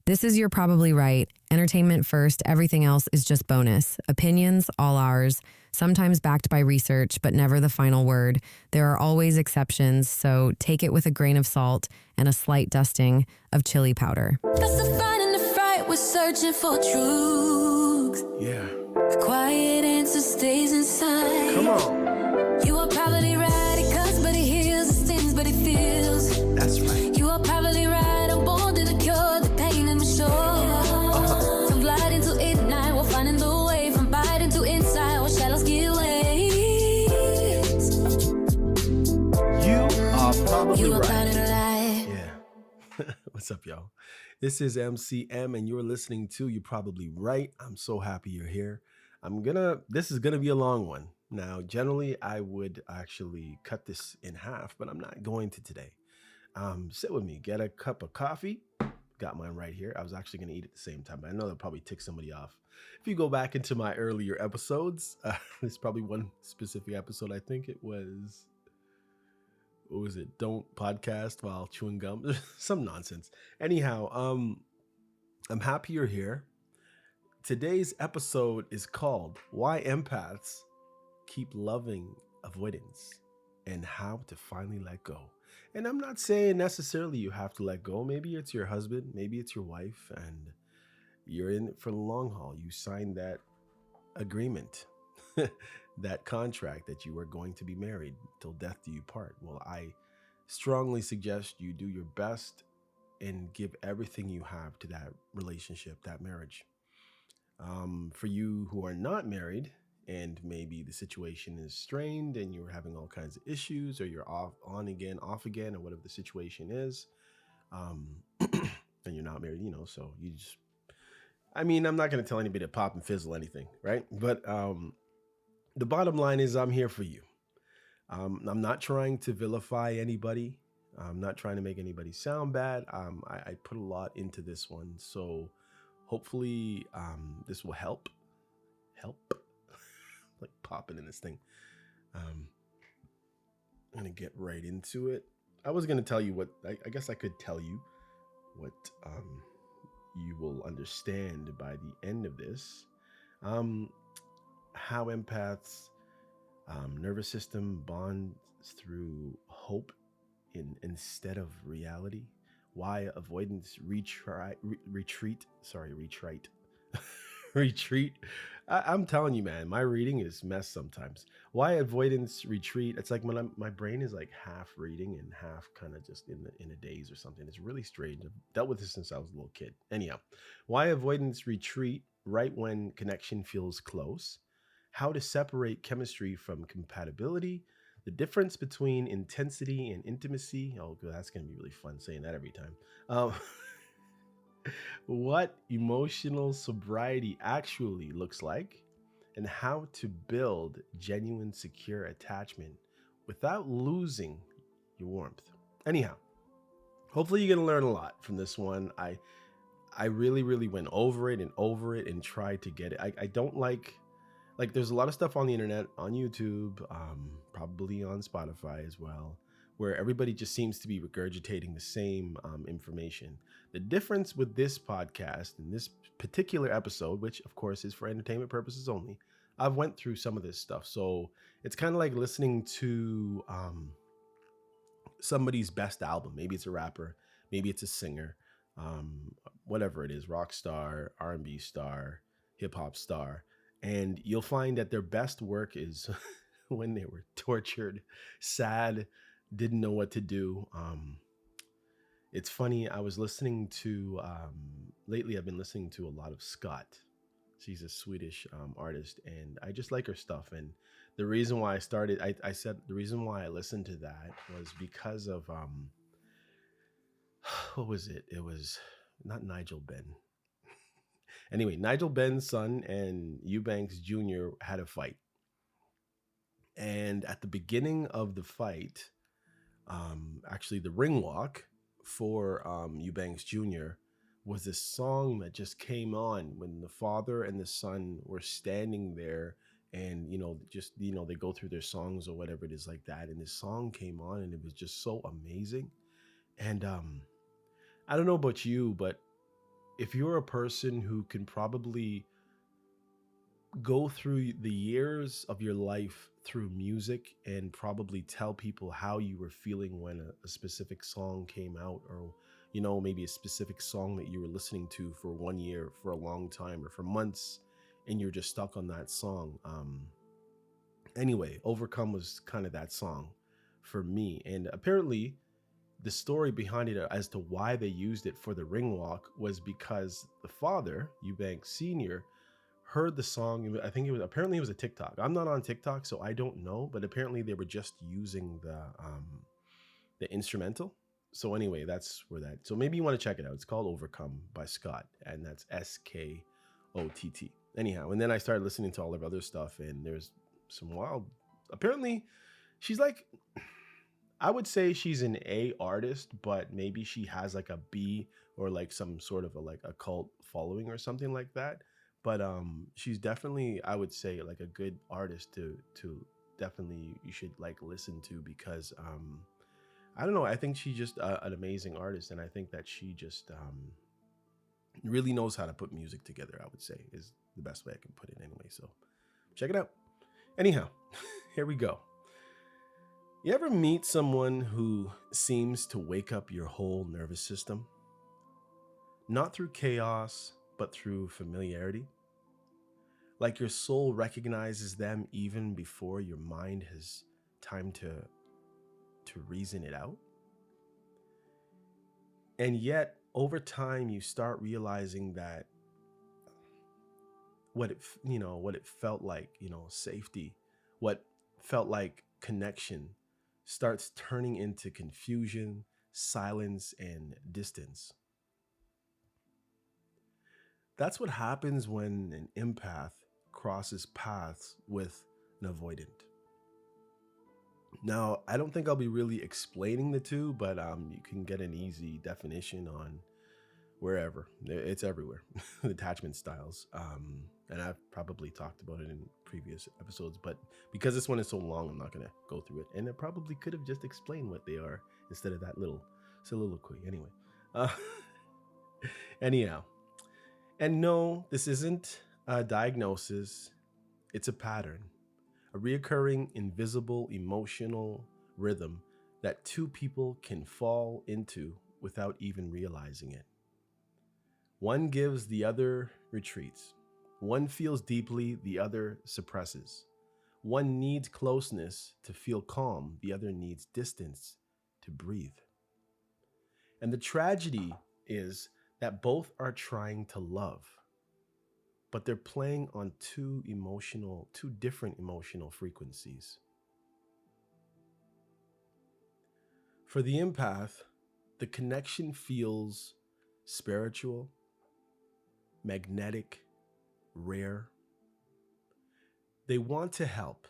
This is You're Probably Right. Entertainment first, everything else is just bonus. Opinions, all ours. Sometimes backed by research, but never the final word. There are always exceptions, so take it with a grain of salt and a slight dusting of chili powder. That's the fight and the fright, we're searching for truth. Yeah. The quiet answer stays inside. Come on. You are probably right, it cuts but it heals, it stings but it feels. That's right. You are probably right, I'm born to the cure, the pain in my soul. From gliding to ignite, we're finding the way. From biting to inside, what shadows give way. You are probably You are right. probably right. Yeah. What's up, y'all? This is MCM, and you're listening to You're Probably Right. I'm so happy you're here. This is gonna be a long one. Now, generally, I would actually cut this in half, but I'm not going to today. Sit with me, get a cup of coffee. Got mine right here. I was actually going to eat at the same time, but I know that'll probably tick somebody off. If you go back into my earlier episodes, there's probably one specific episode. I think it was, what was it? Don't podcast while chewing gum. Some nonsense. Anyhow, I'm happy you're here. Today's episode is called Why Empaths Keep Loving Avoidance and How to Finally Let Go. And I'm not saying necessarily you have to let go. Maybe it's your husband, maybe it's your wife, and you're in it for the long haul. You signed that agreement, that contract that you are going to be married till death do you part. Well, I strongly suggest you do your best and give everything you have to that relationship, that marriage. For you who are not married, and maybe the situation is strained and you're having all kinds of issues, or you're on again, off again, or whatever the situation is, and you're not married, so you just, I'm not going to tell anybody to pop and fizzle anything, right? But the bottom line is I'm here for you. I'm not trying to vilify anybody. I'm not trying to make anybody sound bad. I put a lot into this one, so hopefully this will help. Like popping in this thing. I'm gonna get right into it. I was gonna tell you what I guess I could tell you what you will understand by the end of this. How empaths nervous system bonds through hope instead of reality. Why avoidants retreat. I'm telling you, man, my reading is messed sometimes. Why avoidants retreat? It's like when my brain is like half reading and half kind of just in a daze or something. It's really strange. I've dealt with this since I was a little kid. Anyhow, why avoidants retreat right when connection feels close. How to separate chemistry from compatibility. The difference between intensity and intimacy. Oh, that's going to be really fun saying that every time. What emotional sobriety actually looks like, and how to build genuine, secure attachment without losing your warmth. Anyhow, hopefully you're going to learn a lot from this one. I really, really went over it and tried to get it. I don't like there's a lot of stuff on the internet, on YouTube, probably on Spotify as well, where everybody just seems to be regurgitating the same information. The difference with this podcast and this particular episode, which of course is for entertainment purposes only, I've went through some of this stuff. So it's kind of like listening to somebody's best album. Maybe it's a rapper, maybe it's a singer, whatever it is, rock star, R&B star, hip hop star. And you'll find that their best work is when they were tortured, sad, didn't know what to do. It's funny, I was listening to, lately I've been listening to a lot of Scott. She's a Swedish artist, and I just like her stuff. And the reason why I said the reason why I listened to that was because of, what was it? It was not Nigel Benn. Anyway, Nigel Benn's son and Eubanks Jr. had a fight. And at the beginning of the fight, actually the ring walk for Eubanks Jr. was this song that just came on when the father and the son were standing there, and they go through their songs or whatever it is like that, and this song came on and it was just so amazing. And I don't know about you, but if you're a person who can probably go through the years of your life through music and probably tell people how you were feeling when a specific song came out, or maybe a specific song that you were listening to for 1 year, for a long time, or for months, and you're just stuck on that song. Anyway, Overcome was kind of that song for me. And apparently the story behind it as to why they used it for the ring walk was because the father, Eubanks Sr., heard the song. I think it was a TikTok. I'm not on TikTok, so I don't know, but apparently they were just using the instrumental. So anyway, that's where that. So maybe you want to check it out. It's called Overcome by Scott, and that's Skott. Anyhow, and then I started listening to all of other stuff, and there's some wild. Apparently, she's like, I would say she's an A artist, but maybe she has like a B, or like some sort of a cult following or something like that. But she's definitely, I would say, like a good artist to definitely you should like listen to, because I don't know, I think she's just an amazing artist, and I think that she just really knows how to put music together, I would say, is the best way I can put it anyway. So check it out. Anyhow, here we go. You ever meet someone who seems to wake up your whole nervous system? Not through chaos, but through familiarity? Like your soul recognizes them even before your mind has time to reason it out? And yet, over time, you start realizing that what it felt like, safety, what felt like connection, starts turning into confusion, silence, and distance. That's what happens when an empath crosses paths with an avoidant. Now, I don't think I'll be really explaining the two, but you can get an easy definition on wherever. It's everywhere. Attachment styles. And I've probably talked about it in previous episodes, but because this one is so long, I'm not going to go through it. And I probably could have just explained what they are instead of that little soliloquy. Anyway. Uh, anyhow. And no, this isn't a diagnosis. It's a pattern. A reoccurring, invisible, emotional rhythm that two people can fall into without even realizing it. One gives, the other retreats. One feels deeply, the other suppresses. One needs closeness to feel calm, the other needs distance to breathe. And the tragedy is that both are trying to love, but they're playing on two different emotional frequencies. For the empath, the connection feels spiritual, magnetic, rare. They want to help.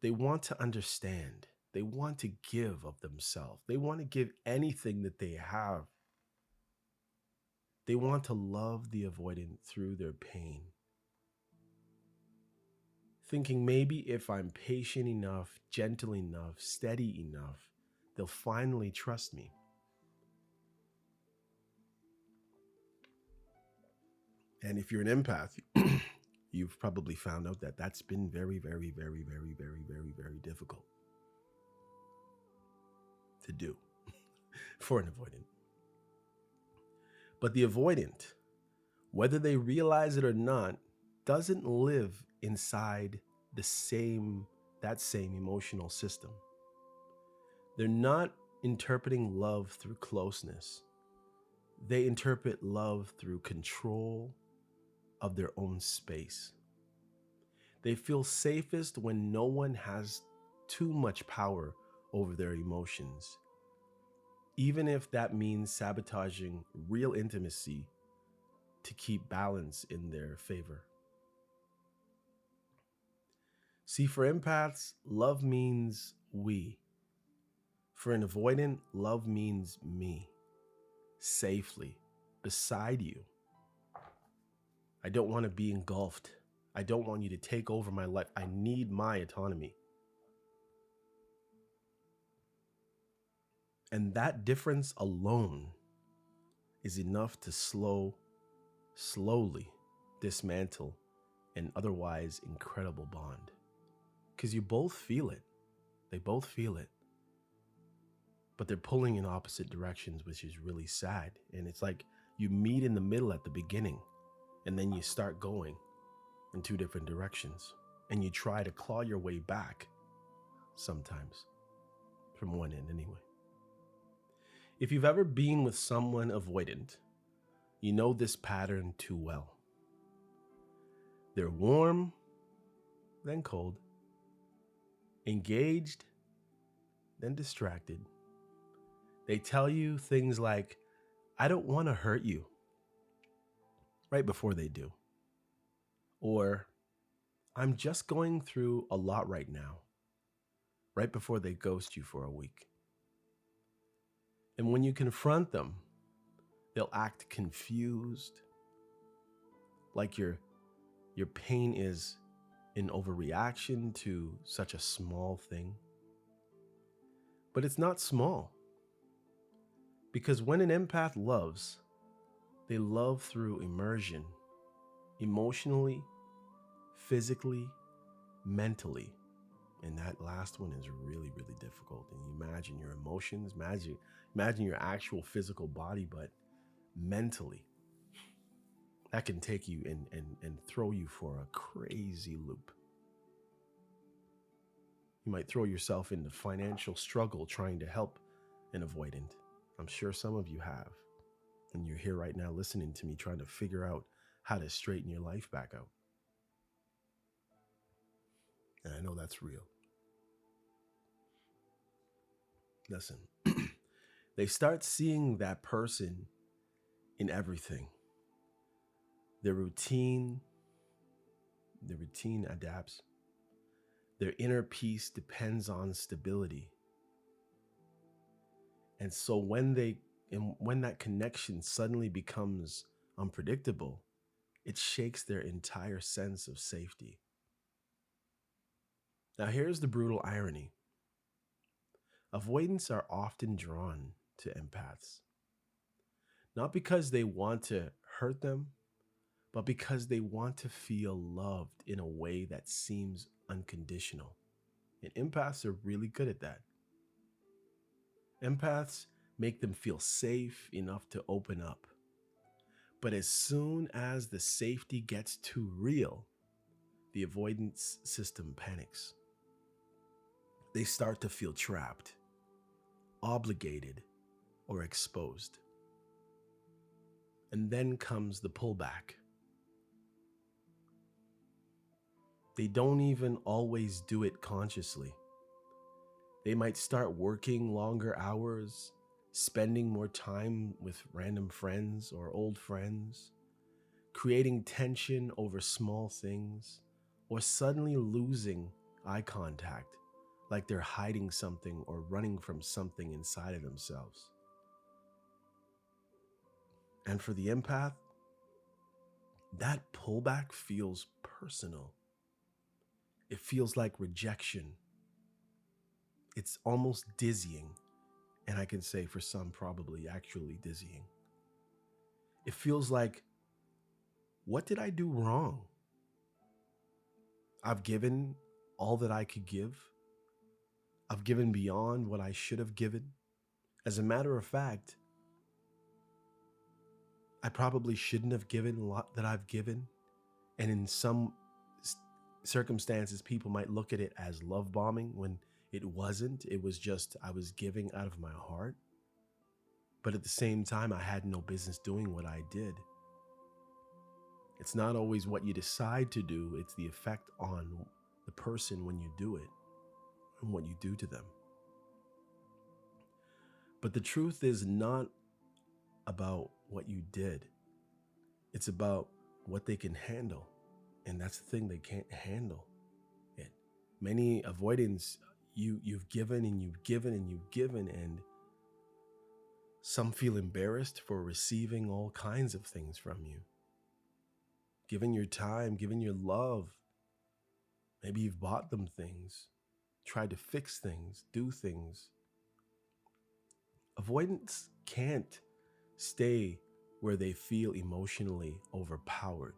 They want to understand. They want to give of themselves. They want to give anything that they have. They want to love the avoidant through their pain, thinking maybe if I'm patient enough, gentle enough, steady enough, they'll finally trust me. And if you're an empath, you've probably found out that that's been very, very, very, very, very, very, very difficult to do for an avoidant. But the avoidant, whether they realize it or not, doesn't live inside that same emotional system. They're not interpreting love through closeness. They interpret love through control of their own space. They feel safest when no one has too much power over their emotions, even if that means sabotaging real intimacy to keep balance in their favor. See, for empaths, love means we. For an avoidant, love means me, safely, beside you. I don't want to be engulfed. I don't want you to take over my life. I need my autonomy. And that difference alone is enough to slowly dismantle an otherwise incredible bond. Because you both feel it. They both feel it. But they're pulling in opposite directions, which is really sad. And it's like you meet in the middle at the beginning, and then you start going in two different directions. And you try to claw your way back sometimes, from one end anyway. If you've ever been with someone avoidant, you know this pattern too well. They're warm, then cold, engaged, then distracted. They tell you things like, I don't want to hurt you, right before they do. Or, I'm just going through a lot right now, right before they ghost you for a week. And when you confront them, they'll act confused, like your pain is an overreaction to such a small thing. But it's not small. Because when an empath loves, they love through immersion, emotionally, physically, mentally. And that last one is really, really difficult. And you imagine your emotions, imagine your actual physical body, but mentally, that can take you and throw you for a crazy loop. You might throw yourself into financial struggle trying to help an avoidant. I'm sure some of you have. And you're here right now listening to me trying to figure out how to straighten your life back out. And I know that's real. Listen, they start seeing that person in everything. Their routine adapts. Their inner peace depends on stability. And so when that connection suddenly becomes unpredictable, it shakes their entire sense of safety. Now here's the brutal irony. Avoidants are often drawn to empaths, not because they want to hurt them, but because they want to feel loved in a way that seems unconditional. And empaths are really good at that. Empaths make them feel safe enough to open up. But as soon as the safety gets too real, the avoidance system panics. They start to feel trapped, obligated, or exposed. And then comes the pullback. They don't even always do it consciously. They might start working longer hours, spending more time with random friends or old friends, creating tension over small things, or suddenly losing eye contact, like they're hiding something or running from something inside of themselves. And for the empath, that pullback feels personal. It feels like rejection. It's almost dizzying. And I can say for some, probably actually dizzying. It feels like, what did I do wrong? I've given all that I could give. I've given beyond what I should have given. As a matter of fact, I probably shouldn't have given a lot that I've given. And in some circumstances, people might look at it as love bombing when it wasn't. It was just I was giving out of my heart. But at the same time, I had no business doing what I did. It's not always what you decide to do. It's the effect on the person when you do it and what you do to them. But the truth is not about what you did. It's about what they can handle. And that's the thing, they can't handle it. Many avoidants, you've given and you've given and you've given, and some feel embarrassed for receiving all kinds of things from you. Giving your time, giving your love. Maybe you've bought them things, tried to fix things, do things. Avoidants can't stay where they feel emotionally overpowered.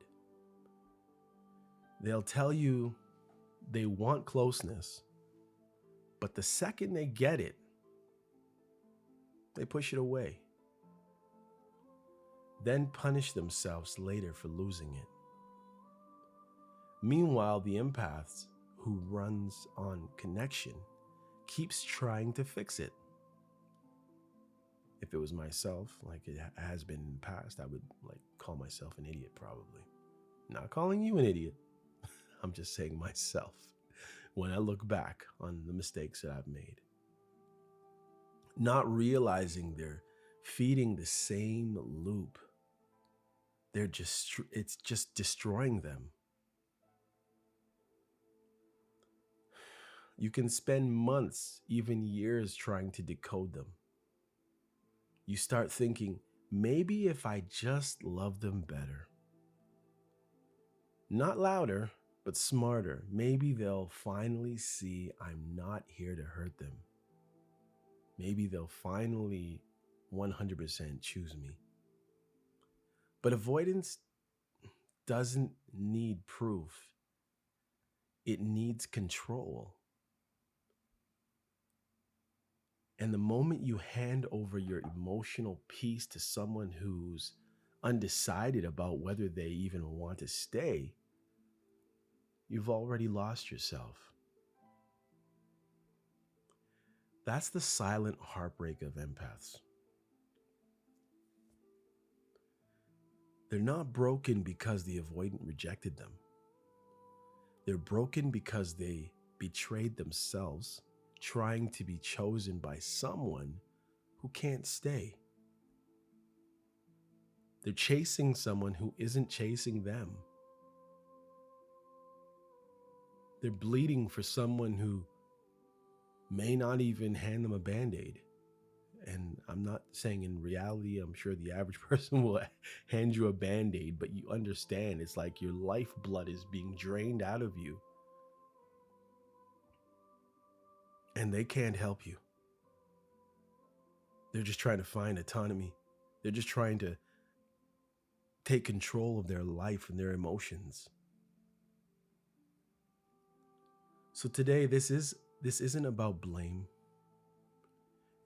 They'll tell you they want closeness, but the second they get it, they push it away, then punish themselves later for losing it. Meanwhile, the empaths who runs on connection keeps trying to fix it. If it was myself, like it has been in the past, I would call myself an idiot probably. Not calling you an idiot. I'm just saying myself when I look back on the mistakes that I've made. Not realizing they're feeding the same loop. It's just destroying them. You can spend months, even years trying to decode them. You start thinking, maybe if I just love them better. Not louder, but smarter. Maybe they'll finally see I'm not here to hurt them. Maybe they'll finally 100% choose me. But avoidance doesn't need proof. It needs control. And the moment you hand over your emotional peace to someone who's undecided about whether they even want to stay, you've already lost yourself. That's the silent heartbreak of empaths. They're not broken because the avoidant rejected them. They're broken because they betrayed themselves, trying to be chosen by someone who can't stay. They're chasing someone who isn't chasing them. They're bleeding for someone who may not even hand them a Band-Aid. And I'm not saying in reality, I'm sure the average person will hand you a Band-Aid, but you understand it's like your lifeblood is being drained out of you. And they can't help you. They're just trying to find autonomy. They're just trying to take control of their life and their emotions. So today, this isn't about blame.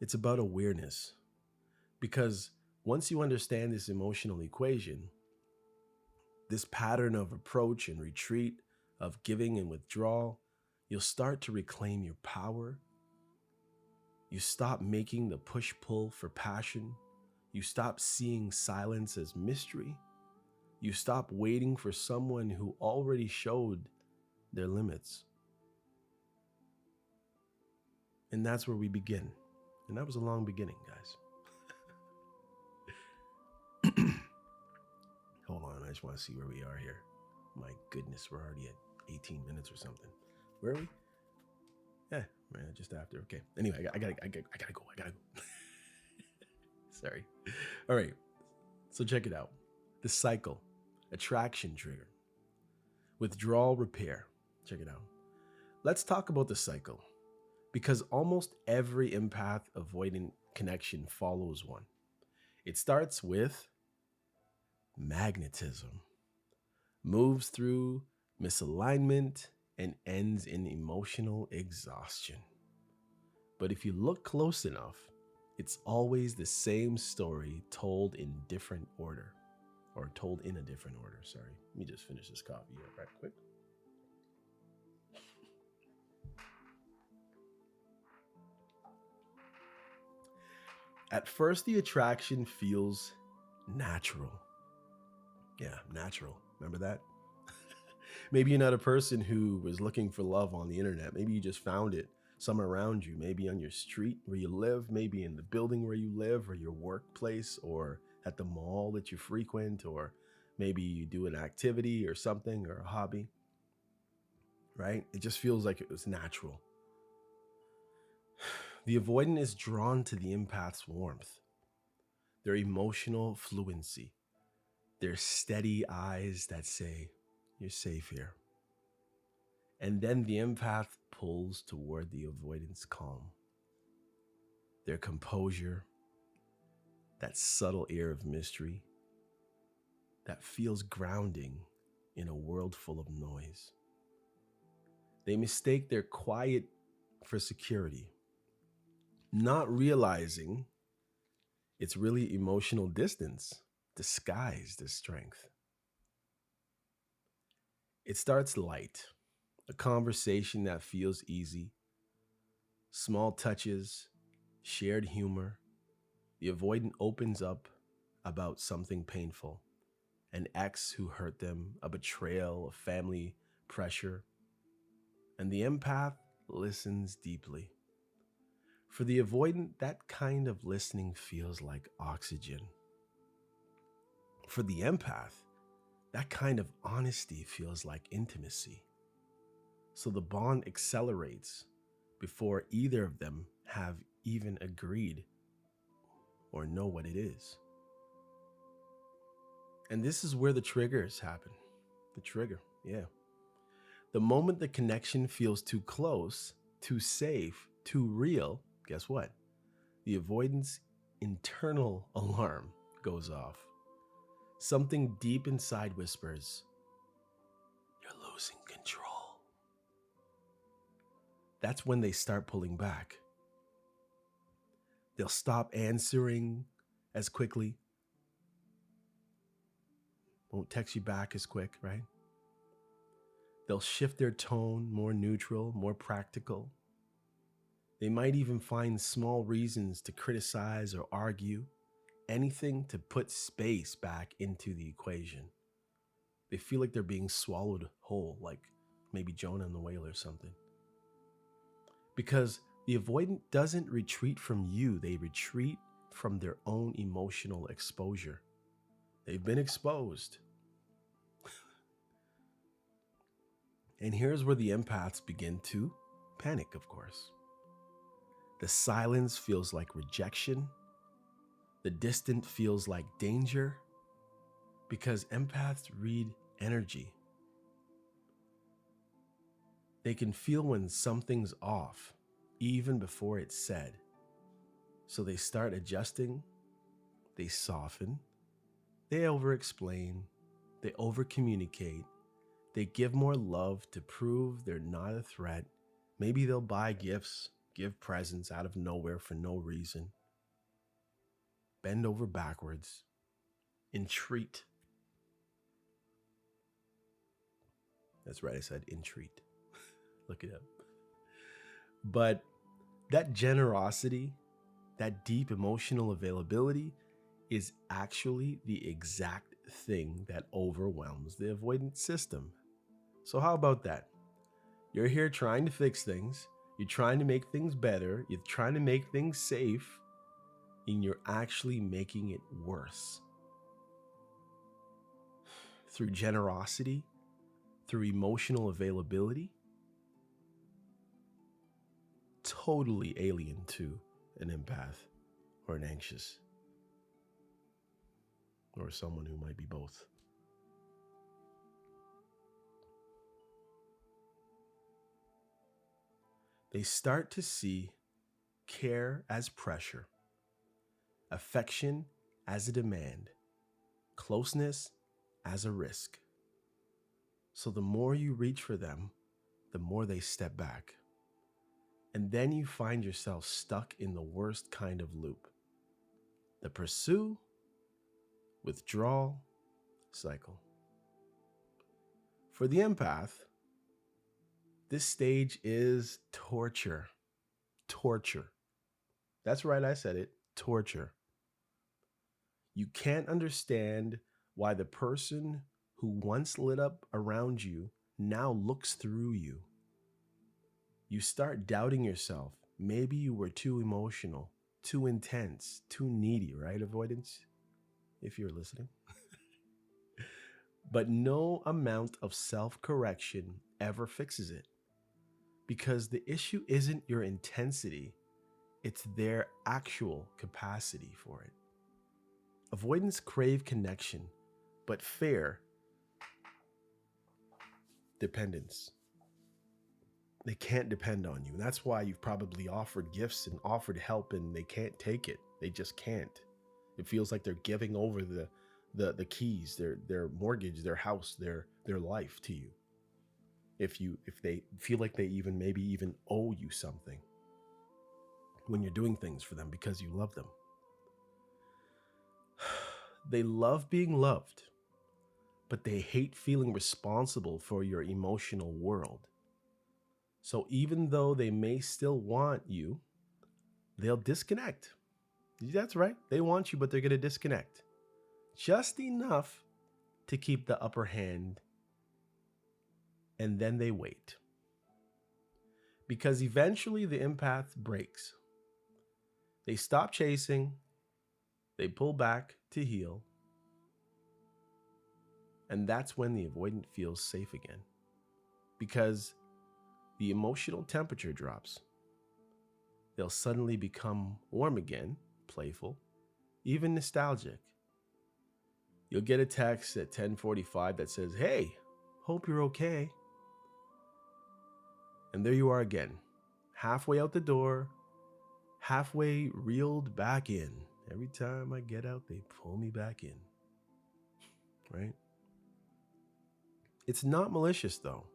It's about awareness. Because once you understand this emotional equation, this pattern of approach and retreat, of giving and withdrawal, you'll start to reclaim your power. You stop making the push-pull for passion. You stop seeing silence as mystery. You stop waiting for someone who already showed their limits. And that's where we begin. And that was a long beginning, guys. Hold on, I just want to see where we are here. My goodness, we're already at 18 minutes or something. Where are we? Yeah, man, just after. Okay. Anyway, I gotta go. Sorry. All right. So check it out. The cycle, attraction trigger, withdrawal repair. Check it out. Let's talk about the cycle, because almost every empath avoidant connection follows one. It starts with magnetism, moves through misalignment, and ends in emotional exhaustion. But if you look close enough, it's always the same story told in different order, or told in a different order. Sorry, let me just finish this coffee right quick. At first, the attraction feels natural. Yeah, natural. Remember that? Maybe you're not a person who was looking for love on the internet. Maybe you just found it somewhere around you, maybe on your street where you live, maybe in the building where you live, or your workplace, or at the mall that you frequent, or maybe you do an activity or something, or a hobby, right? It just feels like it was natural. The avoidant is drawn to the empath's warmth, their emotional fluency, their steady eyes that say, "You're safe here." And then the empath pulls toward the avoidant's calm, their composure, that subtle air of mystery, that feels grounding in a world full of noise. They mistake their quiet for security, not realizing it's really emotional distance disguised as strength. It starts light, a conversation that feels easy, small touches, shared humor. The avoidant opens up about something painful, an ex who hurt them, a betrayal, a family pressure, and the empath listens deeply. For the avoidant, that kind of listening feels like oxygen. For the empath, that kind of honesty feels like intimacy. So the bond accelerates before either of them have even agreed or know what it is. And this is where the triggers happen. The trigger, yeah. The moment the connection feels too close, too safe, too real, guess what? The avoidance internal alarm goes off. Something deep inside whispers, "You're losing control." That's when they start pulling back. They'll stop answering as quickly, won't text you back as quick, right? They'll shift their tone, more neutral, more practical. They might even find small reasons to criticize or argue, anything to put space back into the equation. They feel like they're being swallowed whole, like maybe Jonah and the whale or something. Because the avoidant doesn't retreat from you, they retreat from their own emotional exposure. They've been exposed. And here's where the empaths begin to panic, of course. The silence feels like rejection. The distant feels like danger, because empaths read energy. They can feel when something's off, even before it's said. So they start adjusting, they soften, they over-explain, they over-communicate, they give more love to prove they're not a threat. Maybe they'll buy gifts, give presents out of nowhere for no reason. Bend over backwards, entreat. That's right, I said entreat. Look it up. But that generosity, that deep emotional availability is actually the exact thing that overwhelms the avoidance system. So how about that? You're here trying to fix things. You're trying to make things better. You're trying to make things safe. And you're actually making it worse. Through generosity, through emotional availability, totally alien to an empath or an anxious or someone who might be both. They start to see care as pressure, affection as a demand, closeness as a risk. So the more you reach for them, the more they step back. And then you find yourself stuck in the worst kind of loop. The pursue, withdrawal cycle. For the empath, this stage is torture. Torture. That's right, I said it. Torture. You can't understand why the person who once lit up around you now looks through you. You start doubting yourself. Maybe you were too emotional, too intense, too needy, right, avoidance? If you're listening. But no amount of self-correction ever fixes it. Because the issue isn't your intensity, it's their actual capacity for it. Avoidants crave connection, but fear dependence. They can't depend on you. And that's why you've probably offered gifts and offered help and they can't take it. They just can't. It feels like they're giving over the keys, their mortgage, their house, their life to you. If they feel like they even owe you something when you're doing things for them because you love them. They love being loved, but they hate feeling responsible for your emotional world. So even though they may still want you, they'll disconnect. That's right. They want you, but they're going to disconnect. Just enough to keep the upper hand. And then they wait. Because eventually the empath breaks. They stop chasing. They pull back to heal. And that's when the avoidant feels safe again. Because the emotional temperature drops. They'll suddenly become warm again, playful, even nostalgic. You'll get a text at 10:45 that says, "Hey, hope you're okay." And there you are again, halfway out the door, halfway reeled back in. Every time I get out, they pull me back in, right? It's not malicious, though.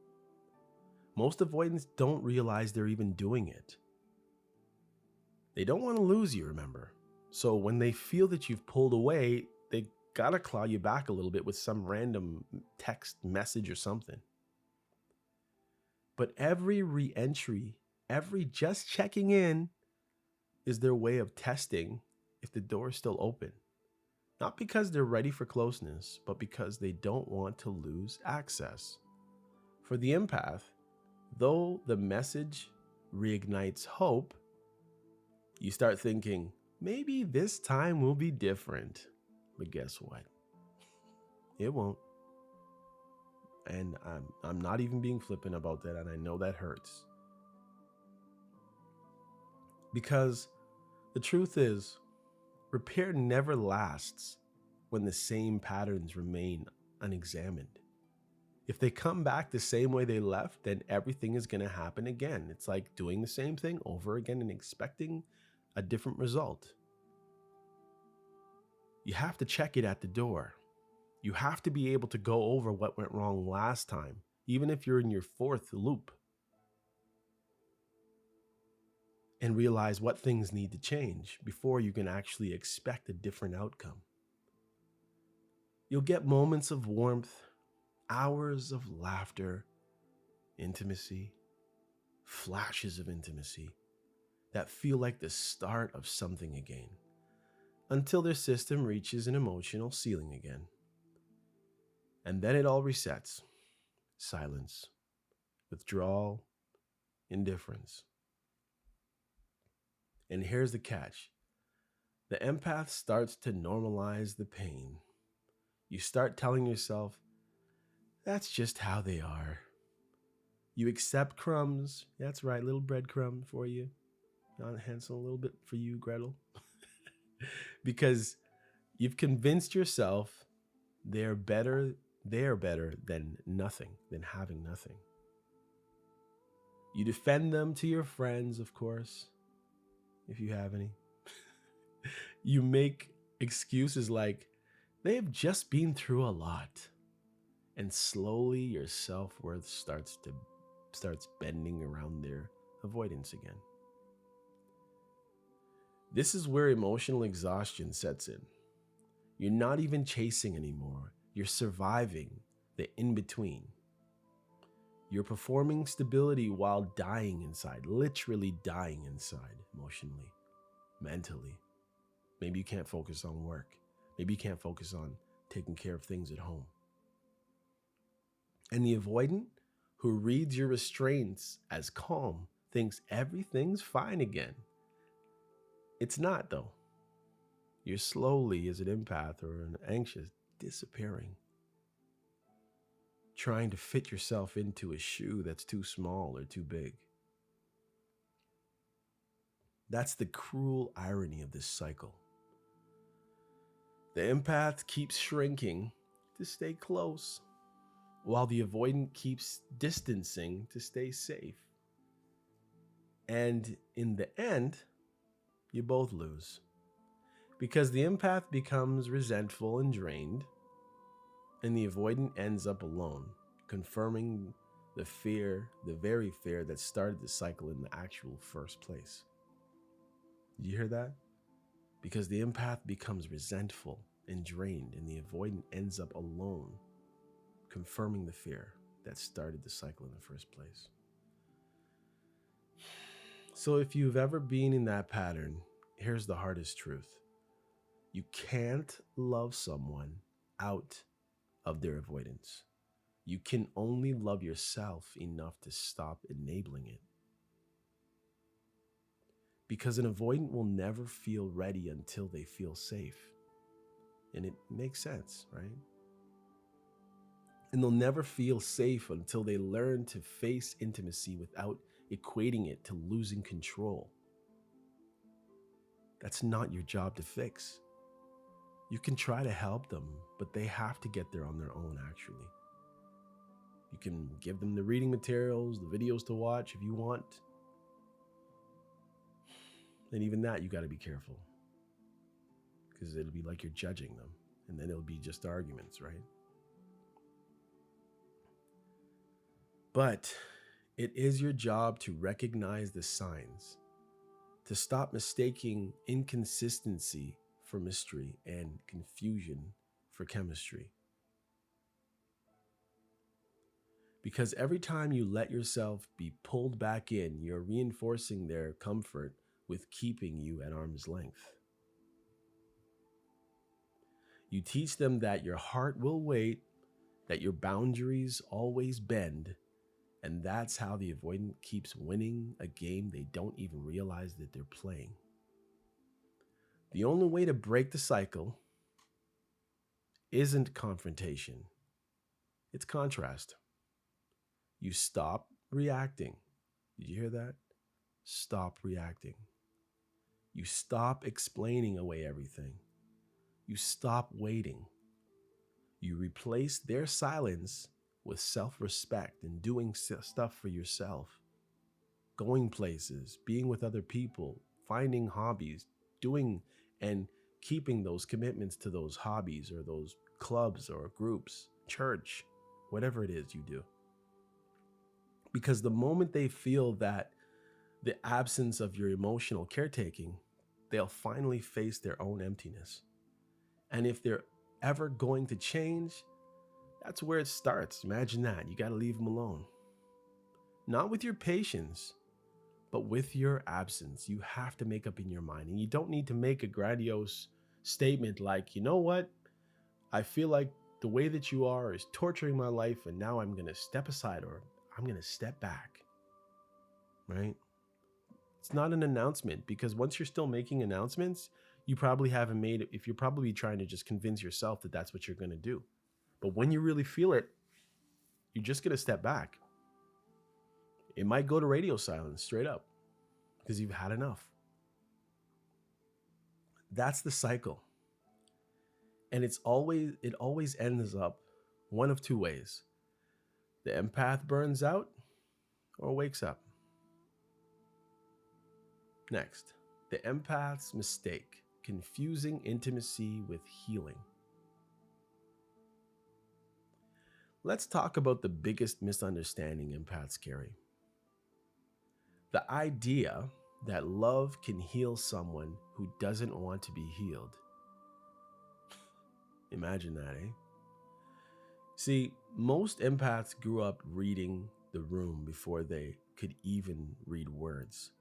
Most avoidants don't realize they're even doing it. They don't want to lose you, remember? So when they feel that you've pulled away, they gotta claw you back a little bit with some random text message or something. But every re-entry, every just checking in is their way of testing if the door is still open. Not because they're ready for closeness, but because they don't want to lose access. For the empath, though the message reignites hope, you start thinking, maybe this time will be different. But guess what? It won't. And I'm not even being flippant about that, and I know that hurts. Because the truth is, repair never lasts when the same patterns remain unexamined. If they come back the same way they left, then everything is going to happen again. It's like doing the same thing over again and expecting a different result. You have to check it at the door. You have to be able to go over what went wrong last time, even if you're in your fourth loop, and realize what things need to change before you can actually expect a different outcome. You'll get moments of warmth, hours of laughter, intimacy, flashes of intimacy that feel like the start of something again, until their system reaches an emotional ceiling again. And then it all resets. Silence, withdrawal, indifference. And here's the catch. The empath starts to normalize the pain. You start telling yourself, that's just how they are. You accept crumbs. That's right, little breadcrumb for you. Aunt Hansel, a little bit for you, Gretel. Because you've convinced yourself they're better than nothing, than having nothing. You defend them to your friends, of course, if you have any. You make excuses like, they have just been through a lot. And slowly your self-worth starts bending around their avoidance again. This is where emotional exhaustion sets in. You're not even chasing anymore. You're surviving the in-between. You're performing stability while dying inside, literally dying inside, emotionally, mentally. Maybe you can't focus on work. Maybe you can't focus on taking care of things at home. And the avoidant who reads your restraints as calm thinks everything's fine again. It's not, though. You're slowly, as an empath or an anxious, disappearing. Trying to fit yourself into a shoe that's too small or too big. That's the cruel irony of this cycle. The empath keeps shrinking to stay close, while the avoidant keeps distancing to stay safe. And in the end, you both lose. Because the empath becomes resentful and drained, and the avoidant ends up alone, confirming the fear, the very fear that started the cycle in the actual first place. Did you hear that? Because the empath becomes resentful and drained, and the avoidant ends up alone, confirming the fear that started the cycle in the first place. So if you've ever been in that pattern, here's the hardest truth. You can't love someone out of their avoidance. You can only love yourself enough to stop enabling it. Because an avoidant will never feel ready until they feel safe. And it makes sense, right? And they'll never feel safe until they learn to face intimacy without equating it to losing control. That's not your job to fix. You can try to help them, but they have to get there on their own, actually. You can give them the reading materials, the videos to watch if you want. And even that, you got to be careful. Because it'll be like you're judging them. And then it'll be just arguments, right? But it is your job to recognize the signs, to stop mistaking inconsistency for mystery and confusion for chemistry. Because every time you let yourself be pulled back in, you're reinforcing their comfort with keeping you at arm's length. You teach them that your heart will wait, that your boundaries always bend, and that's how the avoidant keeps winning a game they don't even realize that they're playing. The only way to break the cycle isn't confrontation. It's contrast. You stop reacting. Did you hear that? Stop reacting. You stop explaining away everything. You stop waiting. You replace their silence with self-respect and doing stuff for yourself. Going places, being with other people, finding hobbies, doing and keeping those commitments to those hobbies or those clubs or groups, church, whatever it is you do. Because the moment they feel that the absence of your emotional caretaking, they'll finally face their own emptiness. And if they're ever going to change, that's where it starts. Imagine that. You got to leave them alone. Not with your patience, but with your absence. You have to make up in your mind. And you don't need to make a grandiose statement like, you know what? I feel like the way that you are is torturing my life, and now I'm going to step aside or I'm going to step back. Right? It's not an announcement, because once you're still making announcements, you probably haven't made it. If you're probably trying to just convince yourself that that's what you're going to do. But when you really feel it, you're just going to step back. It might go to radio silence straight up because you've had enough. That's the cycle. And it always ends up one of two ways. The empath burns out or wakes up. Next, the empath's mistake, confusing intimacy with healing. Let's talk about the biggest misunderstanding empaths carry. The idea that love can heal someone who doesn't want to be healed. Imagine that, eh? See, most empaths grew up reading the room before they could even read words.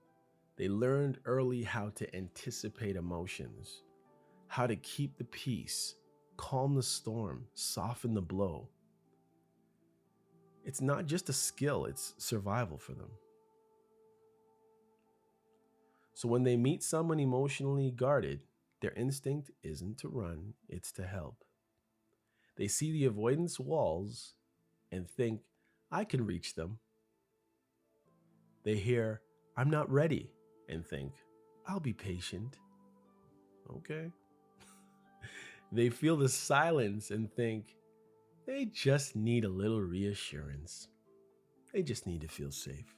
They learned early how to anticipate emotions, how to keep the peace, calm the storm, soften the blow. It's not just a skill, it's survival for them. So when they meet someone emotionally guarded, their instinct isn't to run, it's to help. They see the avoidance walls and think, I can reach them. They hear, I'm not ready, and think, I'll be patient. Okay. They feel the silence and think, they just need a little reassurance. They just need to feel safe.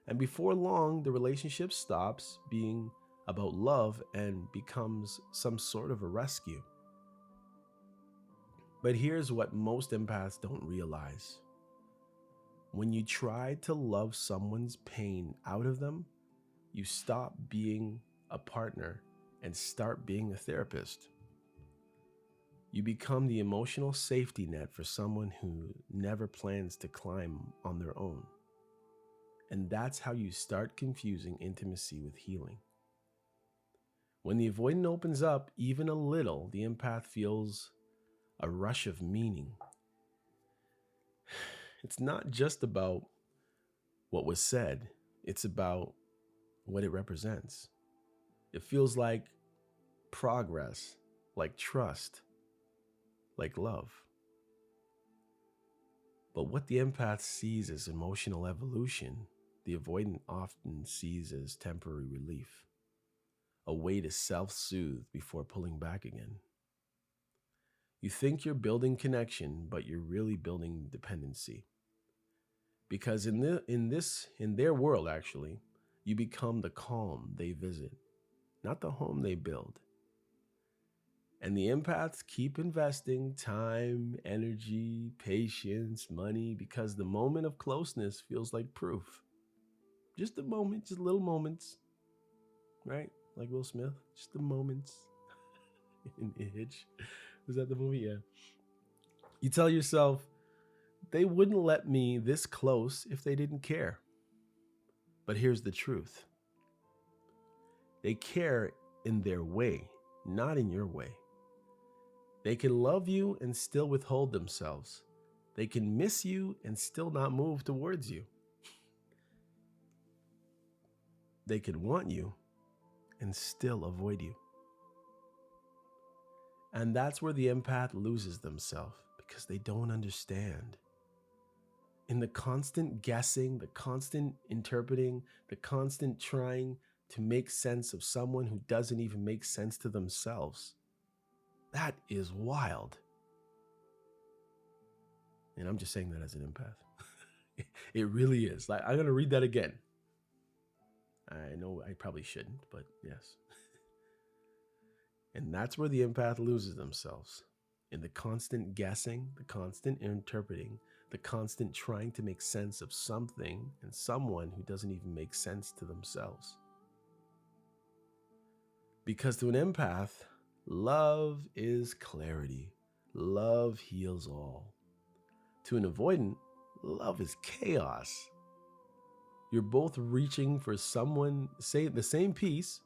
And before long, the relationship stops being about love and becomes some sort of a rescue. But here's what most empaths don't realize. When you try to love someone's pain out of them, you stop being a partner and start being a therapist. You become the emotional safety net for someone who never plans to climb on their own. And that's how you start confusing intimacy with healing. When the avoidant opens up even a little, the empath feels a rush of meaning. It's not just about what was said, it's about what it represents. It feels like progress, like trust, like love. But what the empath sees as emotional evolution, the avoidant often sees as temporary relief, a way to self-soothe before pulling back again. You think you're building connection, but you're really building dependency. Because in their world, actually, you become the calm they visit, not the home they build. And the empaths keep investing time, energy, patience, money, because the moment of closeness feels like proof. Just a moment, just little moments, right? Like Will Smith, just the moments in Hitch. Was that the movie? Yeah. You tell yourself, they wouldn't let me this close if they didn't care. But here's the truth. They care in their way, not in your way. They can love you and still withhold themselves. They can miss you and still not move towards you. They can want you and still avoid you. And that's where the empath loses themselves, because they don't understand. In the constant guessing, the constant interpreting, the constant trying to make sense of someone who doesn't even make sense to themselves, that is wild. And I'm just saying that as an empath. It really is. Like, I'm going to read that again. I know I probably shouldn't, but yes. And that's where the empath loses themselves, in the constant guessing, the constant interpreting, the constant trying to make sense of something and someone who doesn't even make sense to themselves. Because to an empath, love is clarity. Love heals all. To an avoidant, love is chaos. You're both reaching for someone, say the same piece,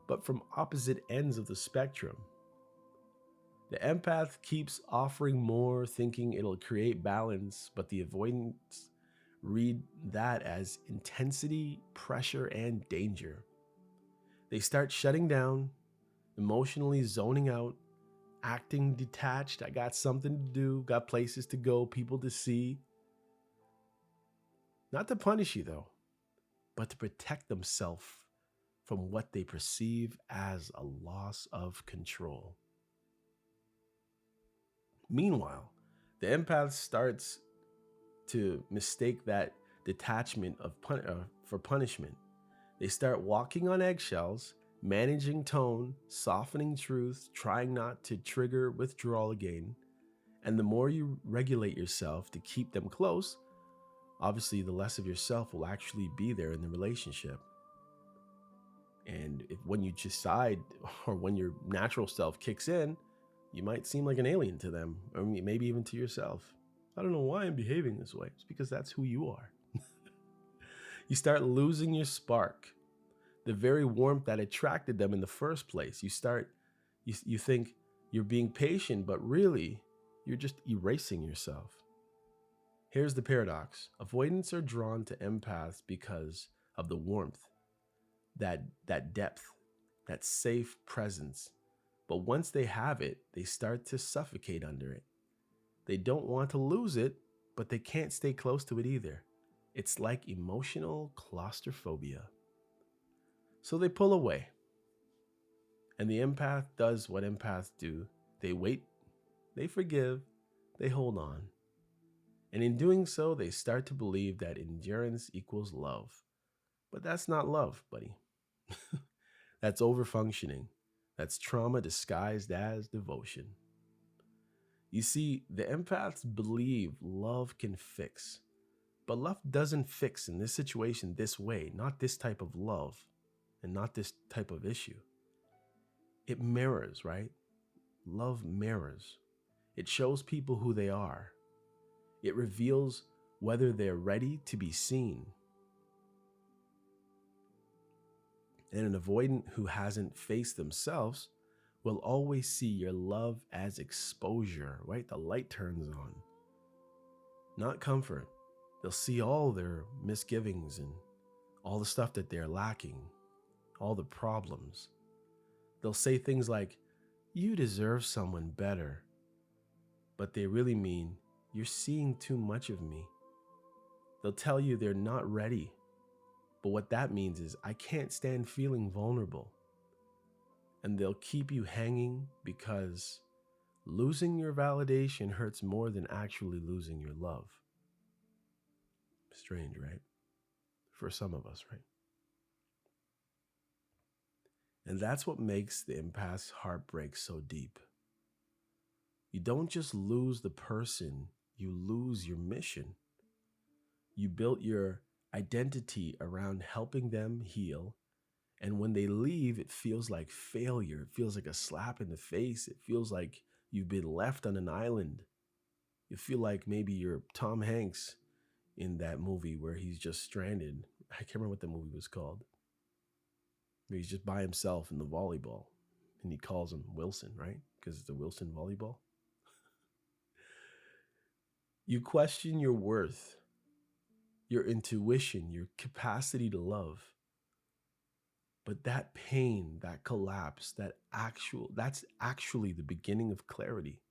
but from opposite ends of the spectrum. The empath keeps offering more, thinking it'll create balance, but the avoidants read that as intensity, pressure, and danger. They start shutting down, emotionally zoning out, acting detached. I got something to do, got places to go, people to see. Not to punish you, though, but to protect themselves from what they perceive as a loss of control. Meanwhile, the empath starts to mistake that detachment for punishment. They start walking on eggshells, managing tone, softening truth, trying not to trigger withdrawal again. And the more you regulate yourself to keep them close, obviously the less of yourself will actually be there in the relationship. And when you decide, or when your natural self kicks in, you might seem like an alien to them, or maybe even to yourself. I don't know why I'm behaving this way. It's because that's who you are. You start losing your spark, the very warmth that attracted them in the first place. You think you're being patient, but really, you're just erasing yourself. Here's the paradox. Avoidants are drawn to empaths because of the warmth, that depth, that safe presence. But once they have it, they start to suffocate under it. They don't want to lose it, but they can't stay close to it either. It's like emotional claustrophobia. So they pull away. And the empath does what empaths do. They wait, they forgive, they hold on. And in doing so, they start to believe that endurance equals love. But that's not love, buddy. That's overfunctioning. That's trauma disguised as devotion. You see, the empaths believe love can fix, but love doesn't fix in this situation this way, not this type of love and not this type of issue. It mirrors, right? Love mirrors. It shows people who they are. It reveals whether they're ready to be seen. And an avoidant who hasn't faced themselves will always see your love as exposure, right? The light turns on, not comfort. They'll see all their misgivings and all the stuff that they're lacking, all the problems. They'll say things like, "You deserve someone better," but they really mean, "You're seeing too much of me." They'll tell you they're not ready, but what that means is, "I can't stand feeling vulnerable." And they'll keep you hanging because losing your validation hurts more than actually losing your love. Strange, right? For some of us, right? And that's what makes the empath's heartbreak so deep. You don't just lose the person, you lose your mission. You built your identity around helping them heal. And when they leave, it feels like failure. It feels like a slap in the face. It feels like you've been left on an island. You feel like maybe you're Tom Hanks in that movie where he's just stranded. I can't remember what the movie was called. He's just by himself in the volleyball. And he calls him Wilson, right? Because it's the Wilson volleyball. You question your worth, your intuition, your capacity to love. But that pain, that collapse, that's actually the beginning of clarity.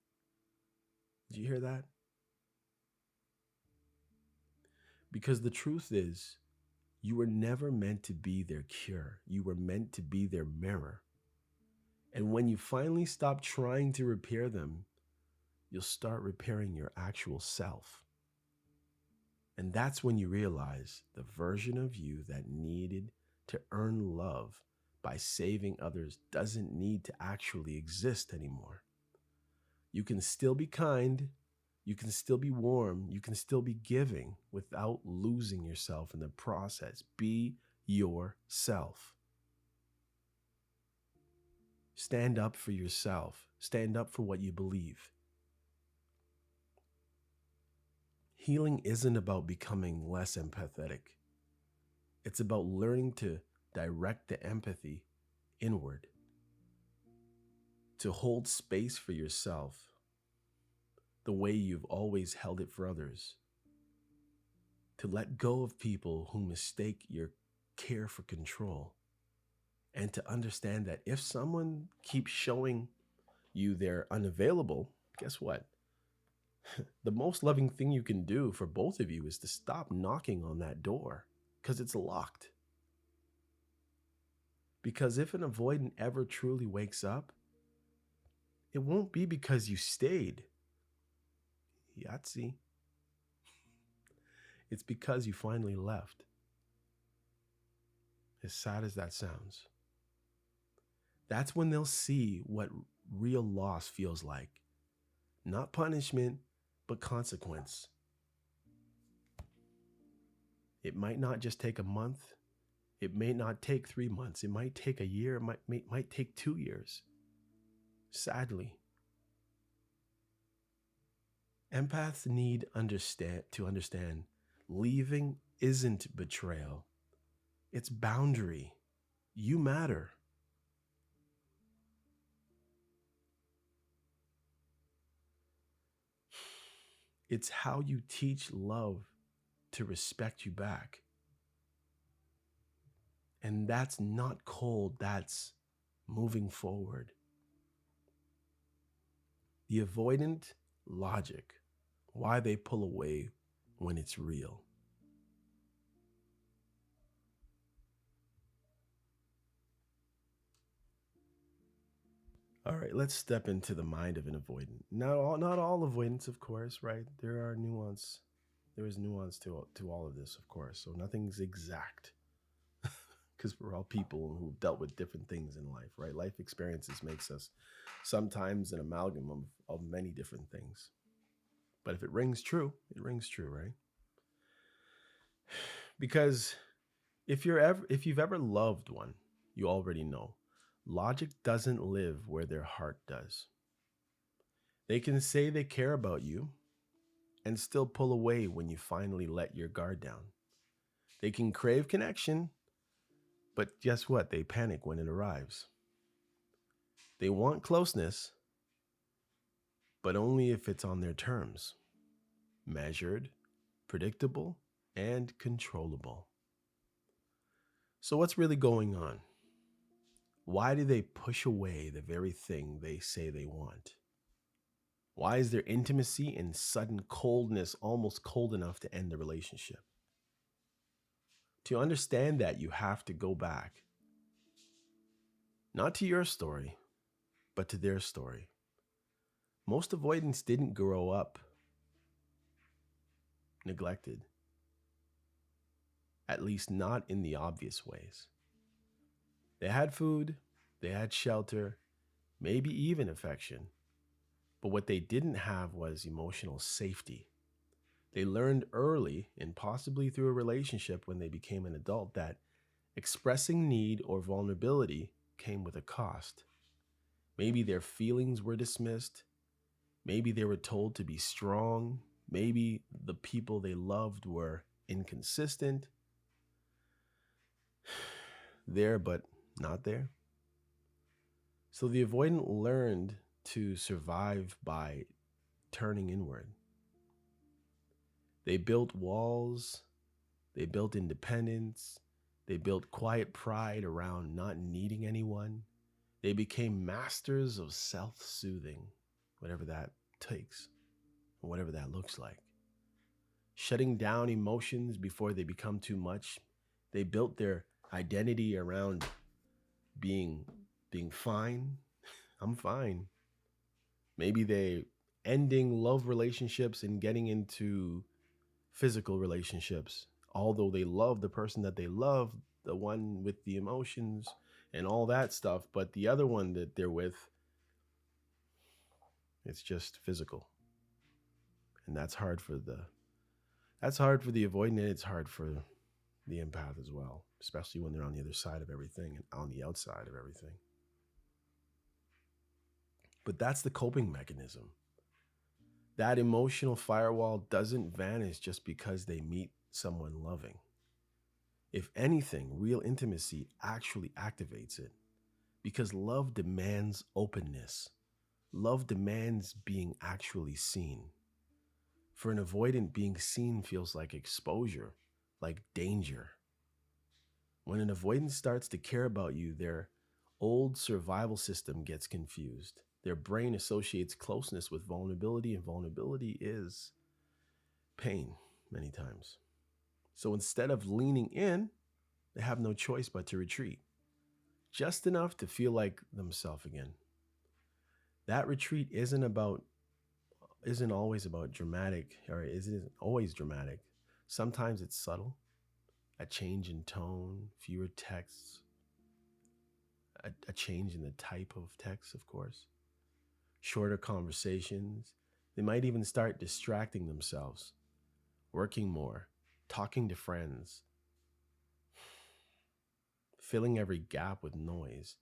Did you hear that? Because the truth is, you were never meant to be their cure. You were meant to be their mirror. And when you finally stop trying to repair them, you'll start repairing your actual self. And that's when you realize the version of you that needed to earn love by saving others doesn't need to actually exist anymore. You can still be kind, you can still be warm, you can still be giving without losing yourself in the process. Be yourself. Stand up for yourself. Stand up for what you believe. Healing isn't about becoming less empathetic. It's about learning to direct the empathy inward, to hold space for yourself the way you've always held it for others, to let go of people who mistake your care for control, and to understand that if someone keeps showing you they're unavailable, guess what? The most loving thing you can do for both of you is to stop knocking on that door because it's locked. Because if an avoidant ever truly wakes up, it won't be because you stayed. Yahtzee. It's because you finally left. As sad as that sounds. That's when they'll see what real loss feels like. Not punishment, but consequence. It might not just take a month. It may not take 3 months. It might take a year. It might take 2 years. Sadly. Empaths need to understand leaving isn't betrayal. It's boundary. You matter. It's how you teach love to respect you back. And that's not cold, that's moving forward. The avoidant logic, why they pull away when it's real. All right, let's step into the mind of an avoidant. Not all avoidants, of course, right? There is nuance to all of this, of course. So nothing's exact, because we're all people who've dealt with different things in life, right? Life experiences makes us sometimes an amalgam of many different things. But if it rings true, it rings true, right? Because if you've ever loved one, you already know logic doesn't live where their heart does. They can say they care about you and still pull away when you finally let your guard down. They can crave connection, but guess what? They panic when it arrives. They want closeness, but only if it's on their terms, measured, predictable, and controllable. So, what's really going on? Why do they push away the very thing they say they want? Why is their intimacy and sudden coldness almost cold enough to end the relationship? To understand that, you have to go back, not to your story, but to their story. Most avoidants didn't grow up neglected, at least not in the obvious ways. They had food, they had shelter, maybe even affection, but what they didn't have was emotional safety. They learned early, and possibly through a relationship when they became an adult, that expressing need or vulnerability came with a cost. Maybe their feelings were dismissed. Maybe they were told to be strong. Maybe the people they loved were inconsistent. There, but not there. So the avoidant learned to survive by turning inward. They built walls. They built independence. They built quiet pride around not needing anyone. They became masters of self-soothing, whatever that takes, or whatever that looks like. Shutting down emotions before they become too much. They built their identity around being fine. I'm fine. Maybe they ending love relationships and getting into physical relationships, although they love the person that they love, the one with the emotions and all that stuff, but the other one that they're with, it's just physical. And that's hard for the avoidant, and it's hard for the empath as well, especially when they're on the other side of everything and on the outside of everything. But that's the coping mechanism. That emotional firewall doesn't vanish just because they meet someone loving. If anything, real intimacy actually activates it, because love demands openness. Love demands being actually seen. For an avoidant, being seen feels like exposure, like danger. When an avoidant starts to care about you, their old survival system gets confused. Their brain associates closeness with vulnerability, and vulnerability is pain many times. So instead of leaning in, they have no choice but to retreat, just enough to feel like themselves again. That retreat isn't always about dramatic, or isn't always dramatic. Sometimes it's subtle, a change in tone, fewer texts, a change in the type of text, of course, shorter conversations. They might even start distracting themselves, working more, talking to friends, filling every gap with noise,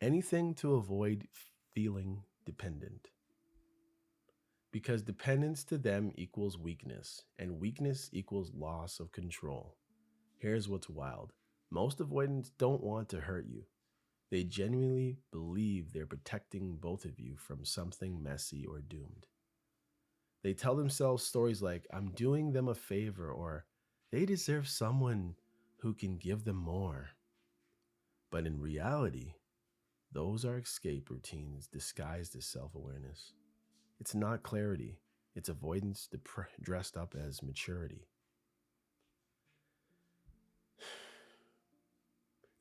anything to avoid feeling dependent. Because dependence to them equals weakness, and weakness equals loss of control. Here's what's wild. Most avoidants don't want to hurt you. They genuinely believe they're protecting both of you from something messy or doomed. They tell themselves stories like, I'm doing them a favor, or they deserve someone who can give them more. But in reality, those are escape routines disguised as self-awareness. It's not clarity. It's avoidance dressed up as maturity.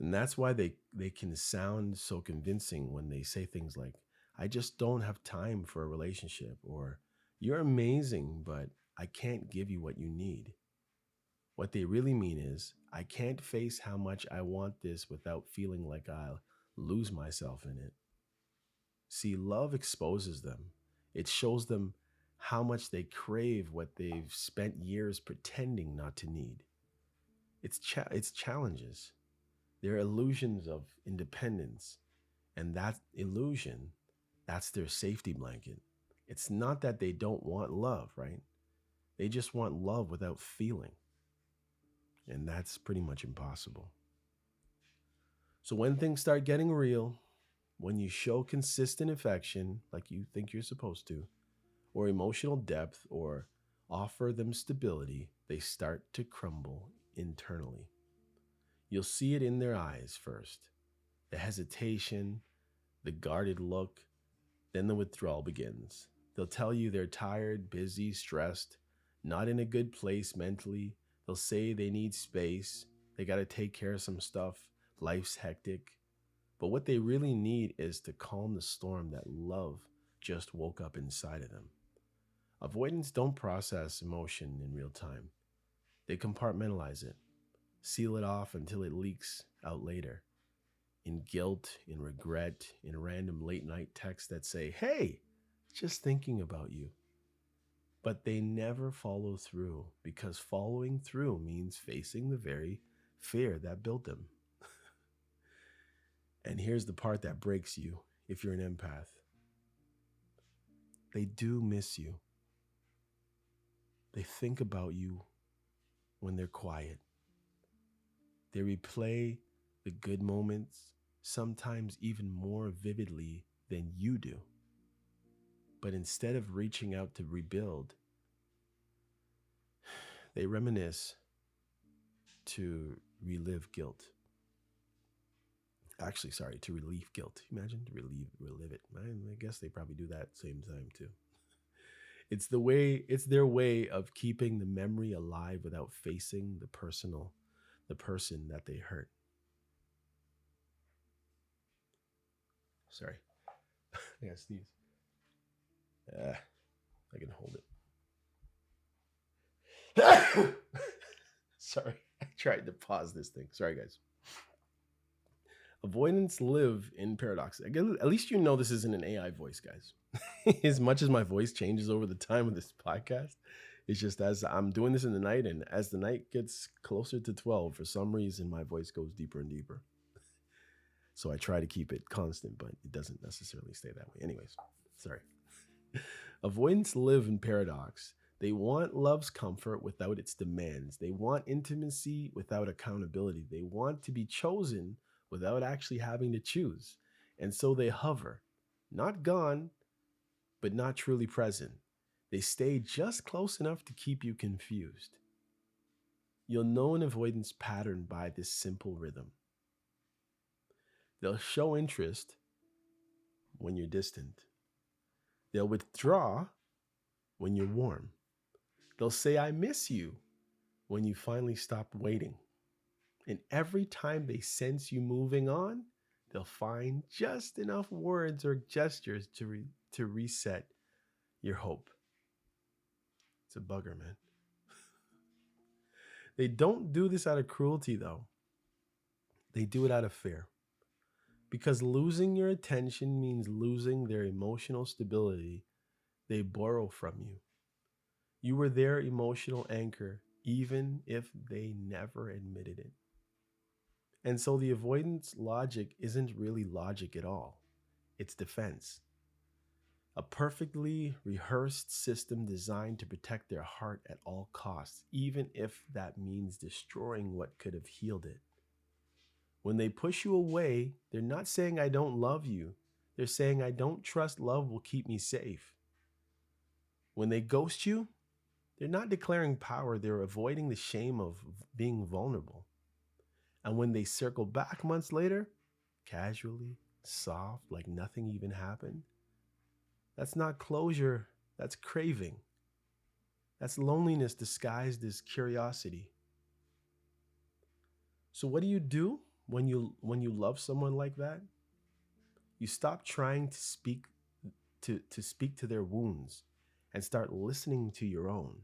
And that's why they can sound so convincing when they say things like, I just don't have time for a relationship, or you're amazing, but I can't give you what you need. What they really mean is, I can't face how much I want this without feeling like I'll lose myself in it. See, love exposes them. It shows them how much they crave what they've spent years pretending not to need. It's challenges. They're illusions of independence. And that illusion, that's their safety blanket. It's not that they don't want love, right? They just want love without feeling. And that's pretty much impossible. So when things start getting real, when you show consistent affection like you think you're supposed to, or emotional depth, or offer them stability, they start to crumble internally. You'll see it in their eyes first. The hesitation, the guarded look, then the withdrawal begins. They'll tell you they're tired, busy, stressed, not in a good place mentally. They'll say they need space, they got to take care of some stuff, life's hectic. But what they really need is to calm the storm that love just woke up inside of them. Avoidants don't process emotion in real time. They compartmentalize it, seal it off until it leaks out later. In guilt, in regret, in random late night texts that say, hey, just thinking about you. But they never follow through because following through means facing the very fear that built them. And here's the part that breaks you if you're an empath. They do miss you. They think about you when they're quiet. They replay the good moments, sometimes even more vividly than you do. But instead of reaching out to rebuild, they reminisce to relive guilt. Actually, sorry, to relieve guilt. Imagine to relive it. I guess they probably do that same time too. It's their way of keeping the memory alive without facing the person that they hurt. Sorry. I gotta sneeze. I can hold it. Sorry. I tried to pause this thing. Sorry, guys. Avoidants live in paradox. At least you know this isn't an AI voice, guys. As much as my voice changes over the time of this podcast, it's just as I'm doing this in the night, and as the night gets closer to 12, for some reason, my voice goes deeper and deeper. So I try to keep it constant, but it doesn't necessarily stay that way. Anyways, sorry. Avoidants live in paradox. They want love's comfort without its demands. They want intimacy without accountability. They want to be chosen without actually having to choose. And so they hover, not gone, but not truly present. They stay just close enough to keep you confused. You'll know an avoidance pattern by this simple rhythm. They'll show interest when you're distant. They'll withdraw when you're warm. They'll say, I miss you, when you finally stop waiting. And every time they sense you moving on, they'll find just enough words or gestures to reset your hope. It's a bugger, man. They don't do this out of cruelty, though. They do it out of fear. Because losing your attention means losing their emotional stability they borrow from you. You were their emotional anchor, even if they never admitted it. And so the avoidance logic isn't really logic at all. It's defense. A perfectly rehearsed system designed to protect their heart at all costs, even if that means destroying what could have healed it. When they push you away, they're not saying, I don't love you. They're saying, I don't trust love will keep me safe. When they ghost you, they're not declaring power. They're avoiding the shame of being vulnerable. And when they circle back months later, casually, soft, like nothing even happened, that's not closure, that's craving. That's loneliness disguised as curiosity. So what do you do when you love someone like that? You stop trying to speak to their wounds and start listening to your own.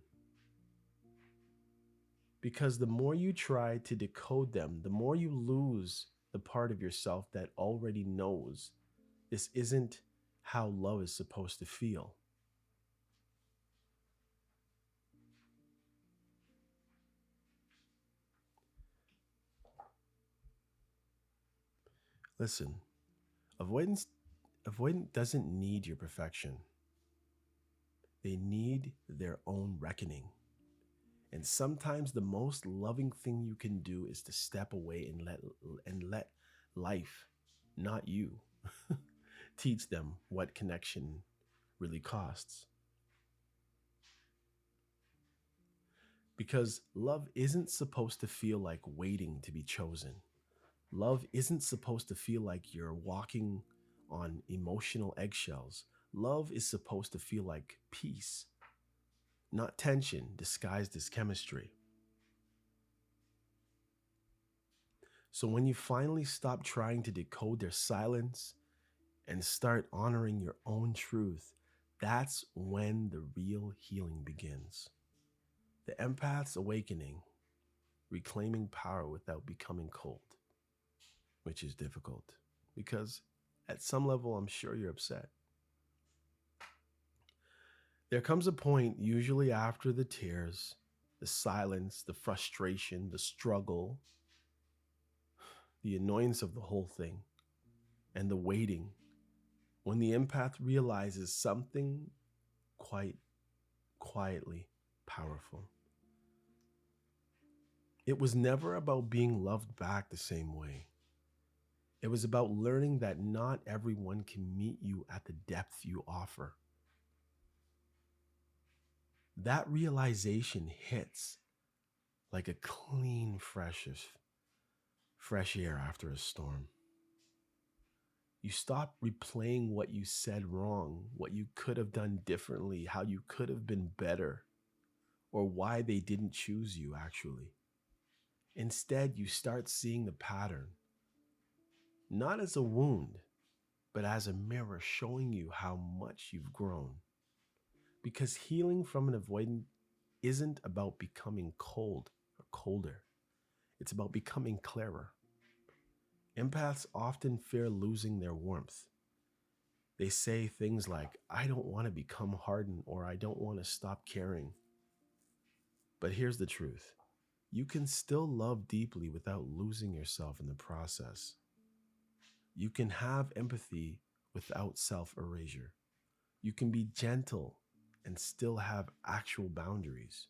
Because the more you try to decode them, the more you lose the part of yourself that already knows this isn't how love is supposed to feel. Listen, avoidance avoidant doesn't need your perfection. They need their own reckoning. And sometimes the most loving thing you can do is to step away and let life, not you, teach them what connection really costs. Because love isn't supposed to feel like waiting to be chosen. Love isn't supposed to feel like you're walking on emotional eggshells. Love is supposed to feel like peace, not tension disguised as chemistry. So when you finally stop trying to decode their silence and start honoring your own truth, that's when the real healing begins. The empath's awakening, reclaiming power without becoming cold, which is difficult because at some level, I'm sure you're upset. There comes a point, usually after the tears, the silence, the frustration, the struggle, the annoyance of the whole thing, and the waiting, when the empath realizes something quite quietly powerful. It was never about being loved back the same way. It was about learning that not everyone can meet you at the depth you offer. That realization hits like a clean, fresh air after a storm. You stop replaying what you said wrong, what you could have done differently, how you could have been better, or why they didn't choose you actually. Instead, you start seeing the pattern, not as a wound, but as a mirror showing you how much you've grown. Because healing from an avoidant isn't about becoming cold or colder, it's about becoming clearer. Empaths often fear losing their warmth. They say things like, I don't want to become hardened or I don't want to stop caring. But here's the truth. You can still love deeply without losing yourself in the process. You can have empathy without self erasure. You can be gentle and still have actual boundaries.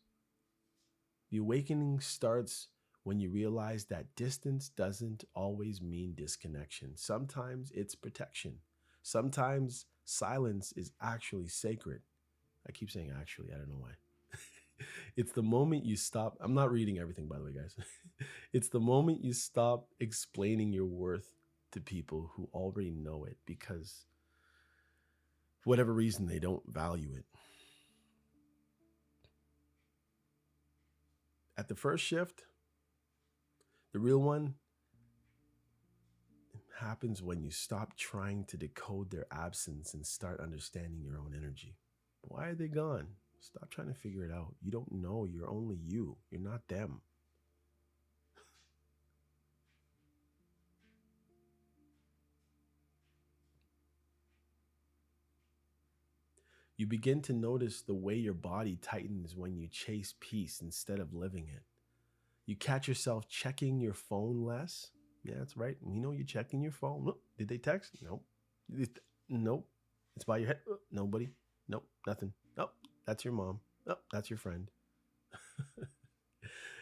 The awakening starts when you realize that distance doesn't always mean disconnection. Sometimes it's protection. Sometimes silence is actually sacred. I keep saying actually, I don't know why. It's the moment you stop. I'm not reading everything, by the way, guys. It's the moment you stop explaining your worth to people who already know it because for whatever reason they don't value it. At the first shift, the real one happens when you stop trying to decode their absence and start understanding your own energy. Why are they gone? Stop trying to figure it out. You don't know. You're only you. You're not them. You begin to notice the way your body tightens when you chase peace instead of living it. You catch yourself checking your phone less. Yeah, that's right. We know you're checking your phone. Look, did they text? Nope. Nope. It's by your head. Nobody. Nope. Nothing. Nope. That's your mom. Nope. That's your friend.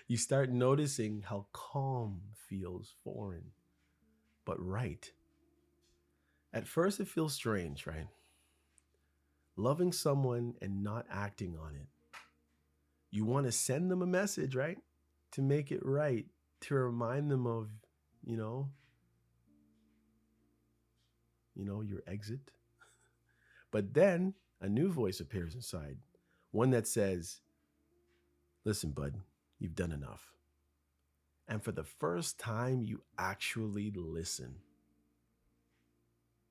You start noticing how calm feels foreign, but right. At first, it feels strange, right? Loving someone and not acting on it. You want to send them a message, right? To make it right, to remind them of, you know, your exit. But then a new voice appears inside, one that says, listen, bud, you've done enough. And for the first time, you actually listen.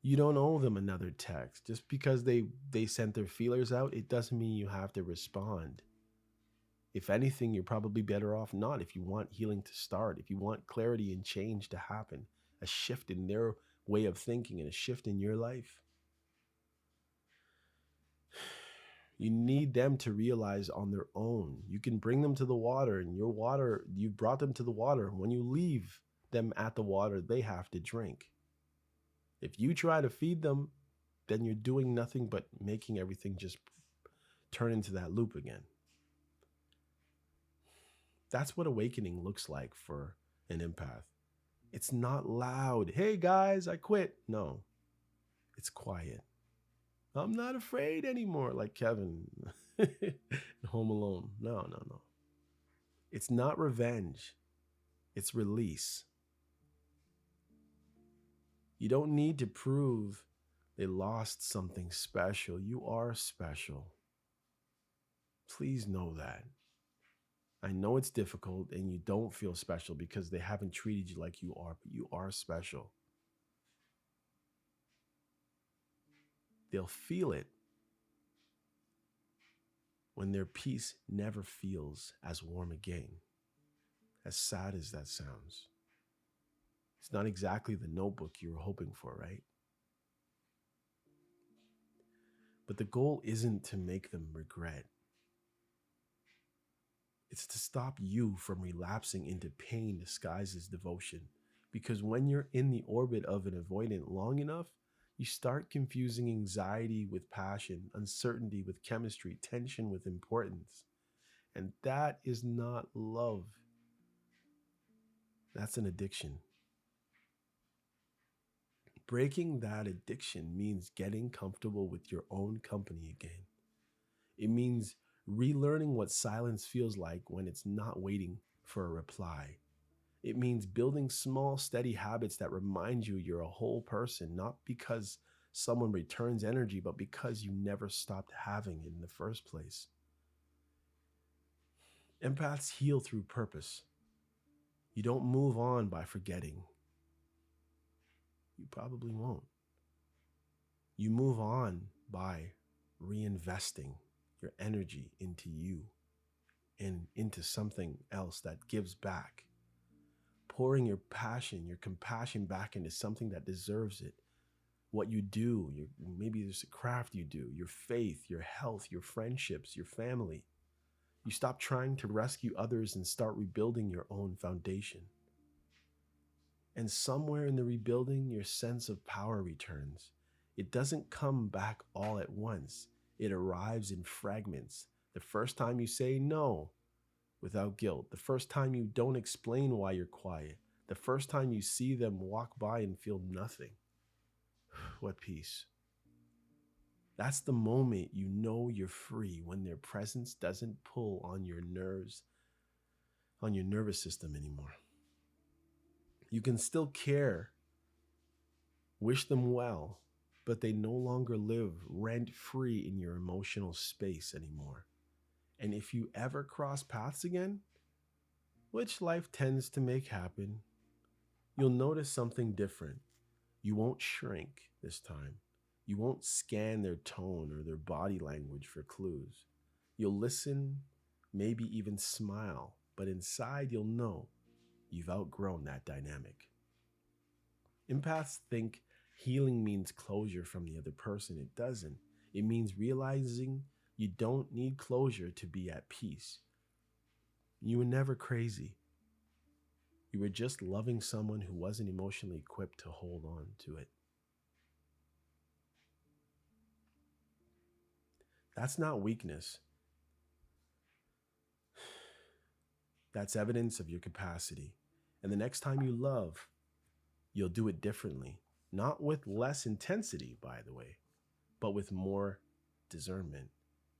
You don't owe them another text. Just because they sent their feelers out, it doesn't mean you have to respond. If anything, you're probably better off not if you want healing to start, if you want clarity and change to happen, a shift in their way of thinking and a shift in your life. You need them to realize on their own. You can bring them to the water, and your water, you brought them to the water. When you leave them at the water, they have to drink. If you try to feed them, then you're doing nothing but making everything just turn into that loop again. That's what awakening looks like for an empath. It's not loud. Hey guys, I quit. No, it's quiet. I'm not afraid anymore, like Kevin in Home Alone. No. It's not revenge. It's release. You don't need to prove they lost something special. You are special. Please know that. I know it's difficult and you don't feel special because they haven't treated you like you are, but you are special. They'll feel it when their peace never feels as warm again. As sad as that sounds. It's not exactly the notebook you were hoping for, right? But the goal isn't to make them regret. It's to stop you from relapsing into pain disguised as devotion. Because when you're in the orbit of an avoidant long enough, you start confusing anxiety with passion, uncertainty with chemistry, tension with importance. And that is not love. That's an addiction. Breaking that addiction means getting comfortable with your own company again. It means relearning what silence feels like when it's not waiting for a reply. It means building small, steady habits that remind you you're a whole person, not because someone returns energy, but because you never stopped having it in the first place. Empaths heal through purpose. You don't move on by forgetting. You probably won't. You move on by reinvesting your energy into you and into something else that gives back. Pouring your passion, your compassion back into something that deserves it. What you do, maybe there's a craft you do, your faith, your health, your friendships, your family. You stop trying to rescue others and start rebuilding your own foundation. And somewhere in the rebuilding, your sense of power returns. It doesn't come back all at once. It arrives in fragments. The first time you say no without guilt. The first time you don't explain why you're quiet. The first time you see them walk by and feel nothing. What peace. That's the moment you know you're free, when their presence doesn't pull on your nerves, on your nervous system anymore. You can still care, wish them well, but they no longer live rent-free in your emotional space anymore. And if you ever cross paths again, which life tends to make happen, you'll notice something different. You won't shrink this time. You won't scan their tone or their body language for clues. You'll listen, maybe even smile, but inside you'll know you've outgrown that dynamic. Empaths think healing means closure from the other person. It doesn't. It means realizing you don't need closure to be at peace. You were never crazy. You were just loving someone who wasn't emotionally equipped to hold on to it. That's not weakness. That's evidence of your capacity. And the next time you love, you'll do it differently. Not with less intensity, by the way, but with more discernment.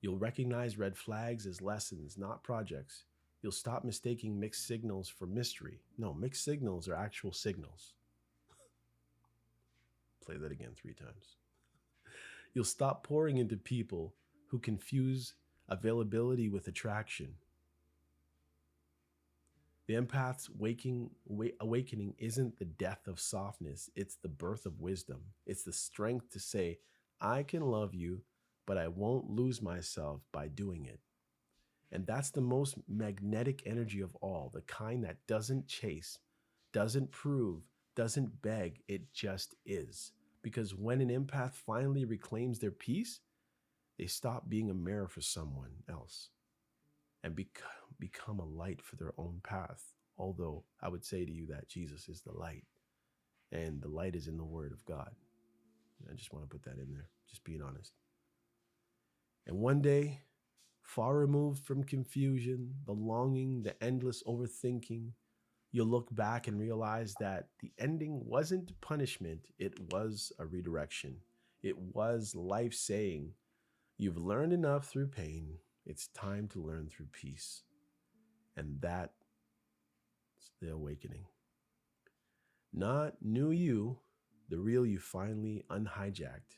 You'll recognize red flags as lessons, not projects. You'll stop mistaking mixed signals for mystery. No, mixed signals are actual signals. Play that again 3 times. You'll stop pouring into people who confuse availability with attraction. The empath's awakening isn't the death of softness. It's the birth of wisdom. It's the strength to say, I can love you, but I won't lose myself by doing it. And that's the most magnetic energy of all, the kind that doesn't chase, doesn't prove, doesn't beg, it just is. Because when an empath finally reclaims their peace, they stop being a mirror for someone else and become a light for their own path. Although I would say to you that Jesus is the light, and the light is in the Word of God. I just want to put that in there, just being honest. And one day, far removed from confusion, the longing, the endless overthinking, you'll look back and realize that the ending wasn't punishment, it was a redirection. It was life saying, you've learned enough through pain, it's time to learn through peace. And that's the awakening. Not new you, the real you finally unhijacked.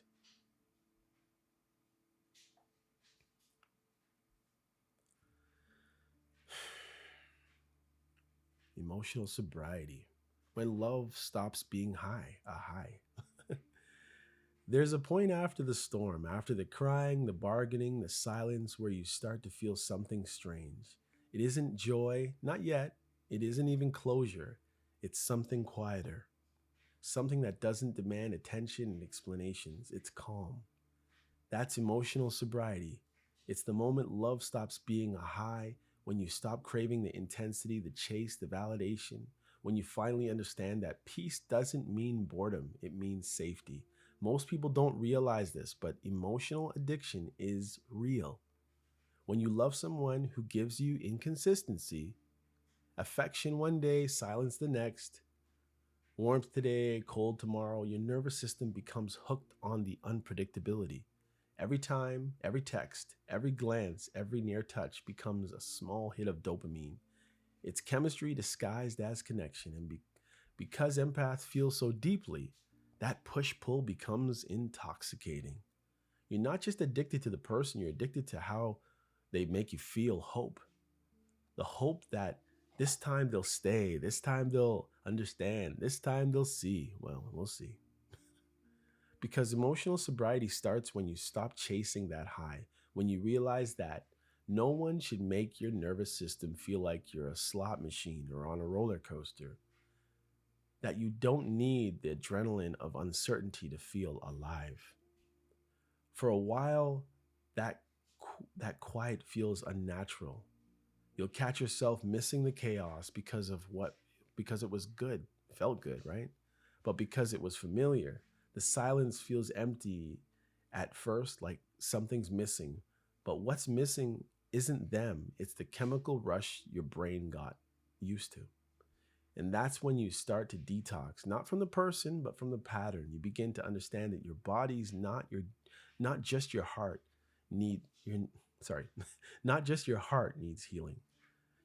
Emotional sobriety. When love stops being a high. There's a point after the storm, after the crying, the bargaining, the silence, where you start to feel something strange. It isn't joy, not yet. It isn't even closure. It's something quieter, something that doesn't demand attention and explanations. It's calm. That's emotional sobriety. It's the moment love stops being a high, when you stop craving the intensity, the chase, the validation, when you finally understand that peace doesn't mean boredom, it means safety. Most people don't realize this, but emotional addiction is real. When you love someone who gives you inconsistency, affection one day, silence the next, warmth today, cold tomorrow, your nervous system becomes hooked on the unpredictability. Every time, every text, every glance, every near touch becomes a small hit of dopamine. It's chemistry disguised as connection. And because empaths feel so deeply, that push-pull becomes intoxicating. You're not just addicted to the person, you're addicted to how they make you feel hope. The hope that this time they'll stay, this time they'll understand, this time they'll see. Well, we'll see. Because emotional sobriety starts when you stop chasing that high, when you realize that no one should make your nervous system feel like you're a slot machine or on a roller coaster, that you don't need the adrenaline of uncertainty to feel alive. For a while, that quiet feels unnatural. You'll catch yourself missing the chaos because it was good, felt good, right? But because it was familiar, the silence feels empty at first, like something's missing. But what's missing isn't them, it's the chemical rush your brain got used to. And that's when you start to detox, not from the person, but from the pattern. You begin to understand that your body's not just your heart not just your heart needs healing.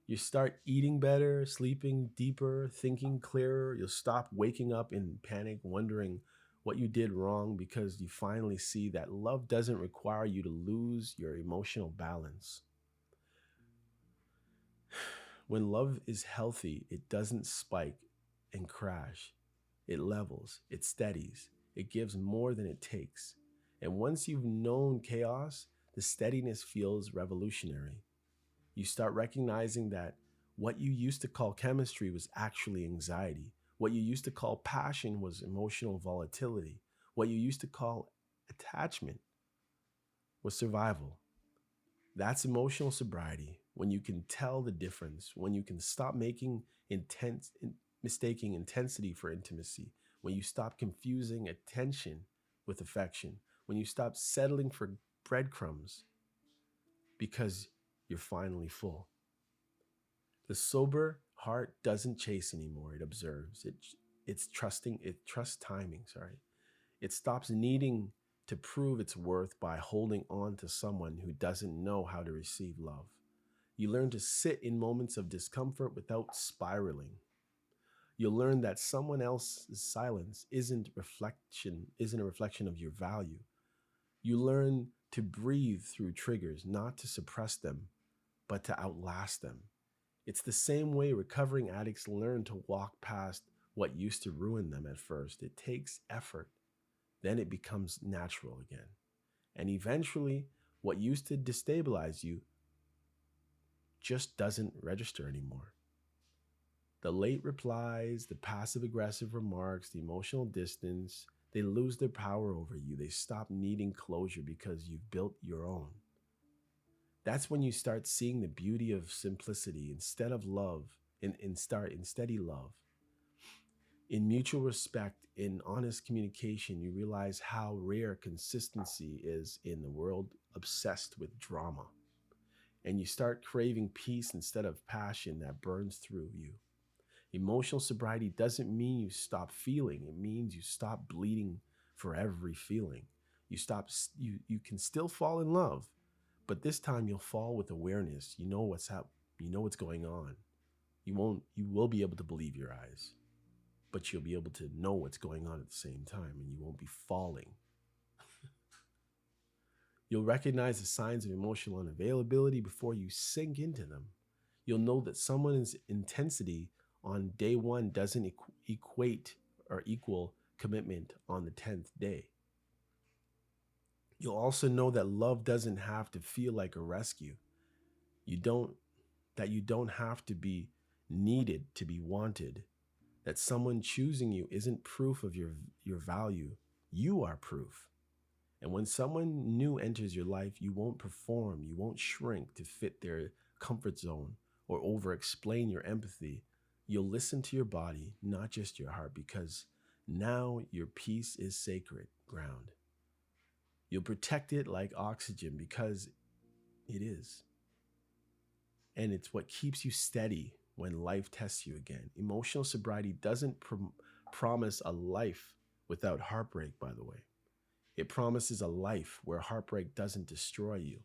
You start eating better, sleeping deeper, thinking clearer. You'll stop waking up in panic, wondering what you did wrong, because you finally see that love doesn't require you to lose your emotional balance. When love is healthy, it doesn't spike and crash. It levels, it steadies, it gives more than it takes. And once you've known chaos, the steadiness feels revolutionary. You start recognizing that what you used to call chemistry was actually anxiety. What you used to call passion was emotional volatility. What you used to call attachment was survival. That's emotional sobriety, when you can tell the difference, when you can stop mistaking intensity for intimacy, when you stop confusing attention with affection, when you stop settling for breadcrumbs because you're finally full. The sober heart doesn't chase anymore, it observes. It trusts timing, sorry. It stops needing to prove its worth by holding on to someone who doesn't know how to receive love. You learn to sit in moments of discomfort without spiraling. You'll learn that someone else's silence isn't a reflection of your value. You learn to breathe through triggers, not to suppress them, but to outlast them. It's the same way recovering addicts learn to walk past what used to ruin them at first. It takes effort. Then it becomes natural again. And eventually, what used to destabilize you just doesn't register anymore. The late replies, the passive aggressive remarks, the emotional distance, they lose their power over you. They stop needing closure because you've built your own. That's when you start seeing the beauty of simplicity instead of love, in steady love. In mutual respect, in honest communication, you realize how rare consistency is in the world obsessed with drama. And you start craving peace instead of passion that burns through you. Emotional sobriety doesn't mean you stop feeling. It means you stop bleeding for every feeling. You can still fall in love, but this time you'll fall with awareness. You know what's up. You know what's going on. You will be able to believe your eyes, but you'll be able to know what's going on at the same time, and you won't be falling. You'll recognize the signs of emotional unavailability before you sink into them. You'll know that someone's intensity on day one doesn't equate or equal commitment on the 10th day. You'll also know that love doesn't have to feel like a rescue. You don't have to be needed to be wanted. That someone choosing you isn't proof of your value. You are proof. And when someone new enters your life, you won't perform, you won't shrink to fit their comfort zone or over-explain your empathy. You'll listen to your body, not just your heart, because now your peace is sacred ground. You'll protect it like oxygen because it is. And it's what keeps you steady when life tests you again. Emotional sobriety doesn't promise a life without heartbreak, by the way. It promises a life where heartbreak doesn't destroy you.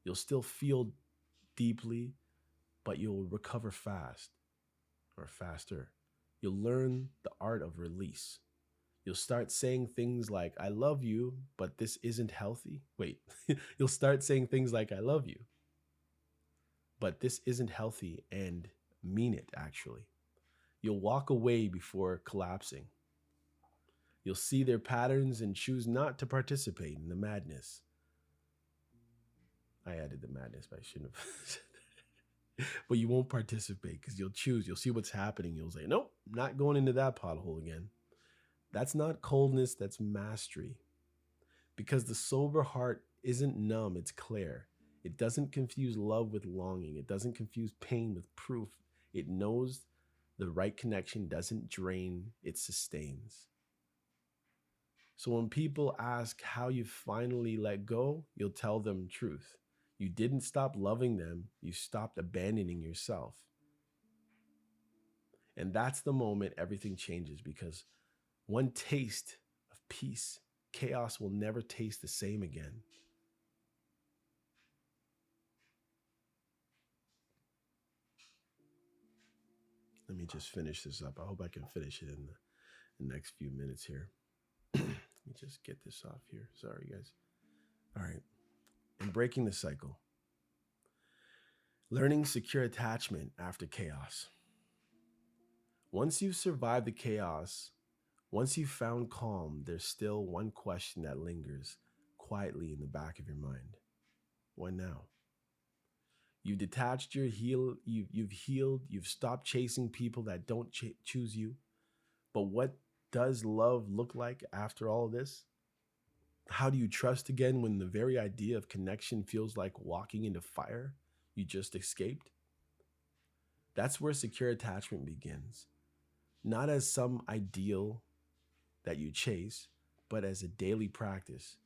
You'll still feel deeply, but you'll recover fast or faster. You'll learn the art of release. You'll start saying things like, I love you, but this isn't healthy. Wait, you'll start saying things like, I love you, but this isn't healthy, and mean it actually. You'll walk away before collapsing. You'll see their patterns and choose not to participate in the madness. I added the madness, but I shouldn't have. But you won't participate because you'll see what's happening. You'll say, nope, not going into that pothole again. That's not coldness, that's mastery. Because the sober heart isn't numb, it's clear. It doesn't confuse love with longing. It doesn't confuse pain with proof. It knows the right connection doesn't drain, it sustains. So when people ask how you finally let go, you'll tell them truth. You didn't stop loving them, you stopped abandoning yourself. And that's the moment everything changes, because one taste of peace, chaos will never taste the same again. Let me just finish this up. I hope I can finish it in the next few minutes here. Let me just get this off here. Sorry, guys. All right. And breaking the cycle. Learning secure attachment after chaos. Once you've survived the chaos, once you've found calm, there's still one question that lingers quietly in the back of your mind. What now? You've detached you've healed, you've stopped chasing people that don't choose you. But what does love look like after all of this? How do you trust again when the very idea of connection feels like walking into fire you just escaped? That's where secure attachment begins. Not as some ideal that you chase, but as a daily practice.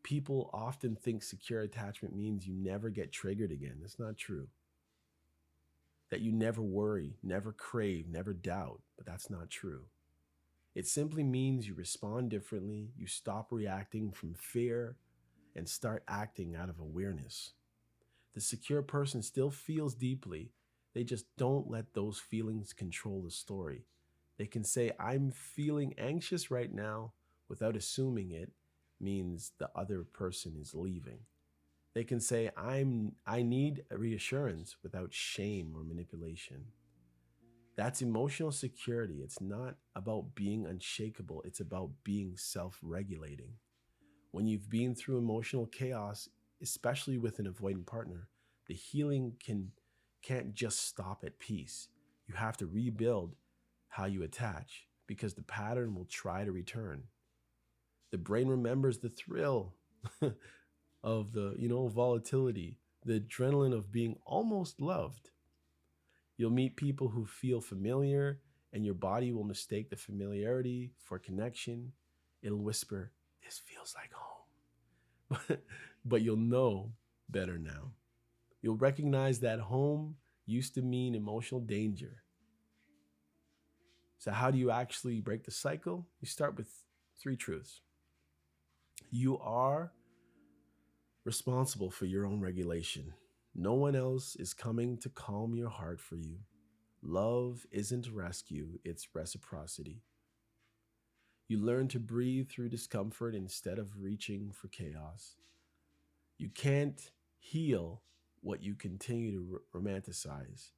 People often think secure attachment means you never get triggered again. That's not true. That you never worry, never crave, never doubt, but that's not true. It simply means you respond differently, you stop reacting from fear, and start acting out of awareness. The secure person still feels deeply. They just don't let those feelings control the story. They can say, I'm feeling anxious right now, without assuming it means the other person is leaving. They can say, I need reassurance without shame or manipulation. That's emotional security. It's not about being unshakable. It's about being self-regulating. When you've been through emotional chaos, especially with an avoidant partner, the healing can can't just stop at peace. You have to rebuild how you attach because the pattern will try to return. The brain remembers the thrill of the, volatility, the adrenaline of being almost loved. You'll meet people who feel familiar, and your body will mistake the familiarity for connection. It'll whisper, "This feels like home." But you'll know better now. You'll recognize that home used to mean emotional danger. So, how do you actually break the cycle? You start with three truths. You are responsible for your own regulation. No one else is coming to calm your heart for you. Love isn't rescue, it's reciprocity. You learn to breathe through discomfort instead of reaching for chaos. You can't heal what you continue to romanticize.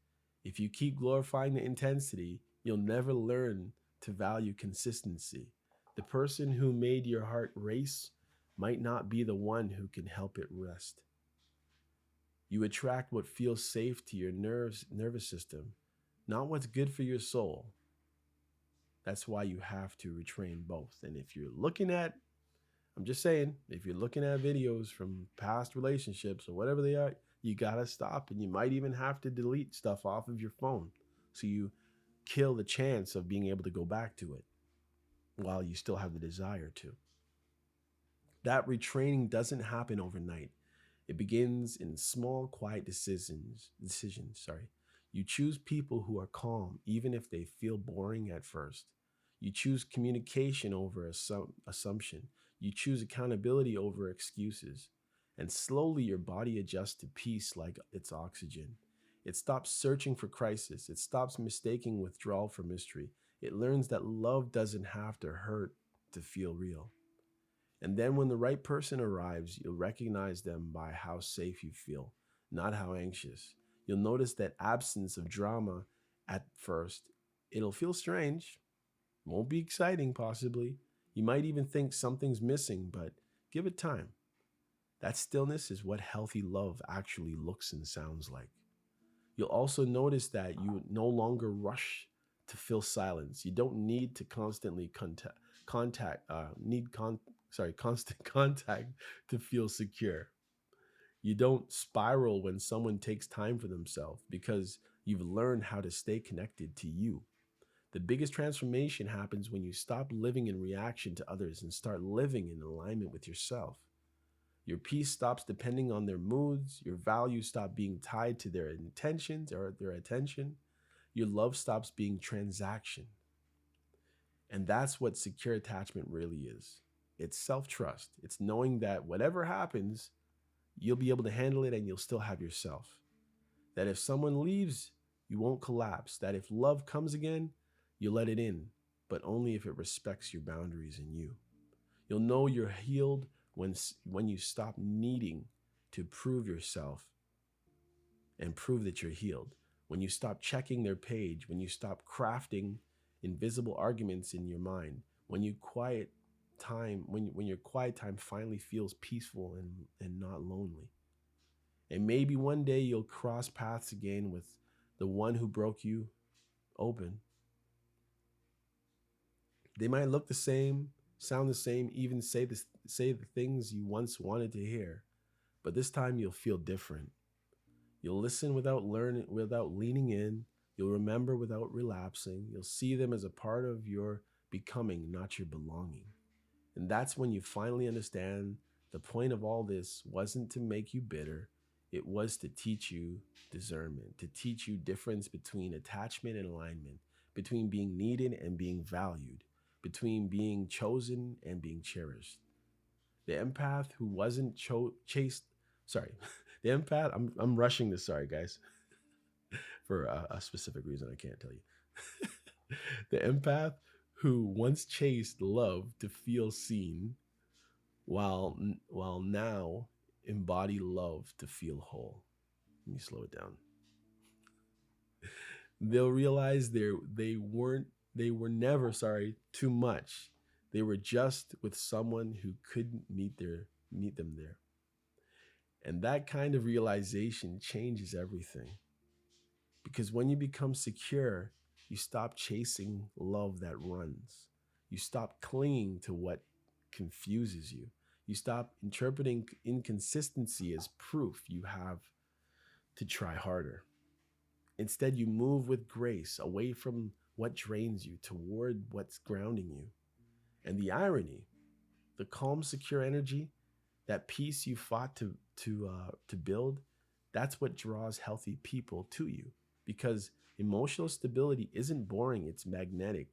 If you keep glorifying the intensity, you'll never learn to value consistency. The person who made your heart race might not be the one who can help it rest. You attract what feels safe to your nervous system, not what's good for your soul. That's why you have to retrain both. And if you're looking at, I'm just saying, if you're looking at videos from past relationships or whatever they are, you gotta stop, and you might even have to delete stuff off of your phone so you kill the chance of being able to go back to it while you still have the desire to. That retraining doesn't happen overnight. It begins in small, quiet decisions. You choose people who are calm, even if they feel boring at first. You choose communication over assumption. You choose accountability over excuses. And slowly your body adjusts to peace like it's oxygen. It stops searching for crisis. It stops mistaking withdrawal for mystery. It learns that love doesn't have to hurt to feel real. And then when the right person arrives, you'll recognize them by how safe you feel, not how anxious. You'll notice that absence of drama at first. It'll feel strange, won't be exciting possibly. You might even think something's missing, but give it time. That stillness is what healthy love actually looks and sounds like. You'll also notice that you no longer rush to fill silence. You don't need to constantly constant contact to feel secure. You don't spiral when someone takes time for themselves because you've learned how to stay connected to you. The biggest transformation happens when you stop living in reaction to others and start living in alignment with yourself. Your peace stops depending on their moods. Your values stop being tied to their intentions or their attention. Your love stops being transaction. And that's what secure attachment really is. It's self-trust. It's knowing that whatever happens, you'll be able to handle it and you'll still have yourself. That if someone leaves, you won't collapse. That if love comes again, you'll let it in, but only if it respects your boundaries and you. You'll know you're healed when you stop needing to prove yourself and prove that you're healed. When you stop checking their page, when you stop crafting invisible arguments in your mind, when you quiet time, when your quiet time finally feels peaceful and not lonely. And maybe one day you'll cross paths again with the one who broke you open. They might look the same, sound the same, even say the things you once wanted to hear. But this time you'll feel different. You'll listen without leaning in. You'll remember without relapsing. You'll see them as a part of your becoming, not your belonging. And that's when you finally understand the point of all this wasn't to make you bitter. It was to teach you discernment, to teach you difference between attachment and alignment, between being needed and being valued, between being chosen and being cherished. The empath who wasn't chased, sorry, the empath, I'm rushing this, sorry guys, for a specific reason I can't tell you. The empath who once chased love to feel seen, while now embody love to feel whole. Let me slow it down. They'll realize they were never, too much. They were just with someone who couldn't meet them there. And that kind of realization changes everything. Because when you become secure, you stop chasing love that runs. You stop clinging to what confuses you. You stop interpreting inconsistency as proof you have to try harder. Instead, you move with grace away from what drains you toward what's grounding you. And the irony, the calm, secure energy, that peace you fought to build, that's what draws healthy people to you. Because emotional stability isn't boring, it's magnetic.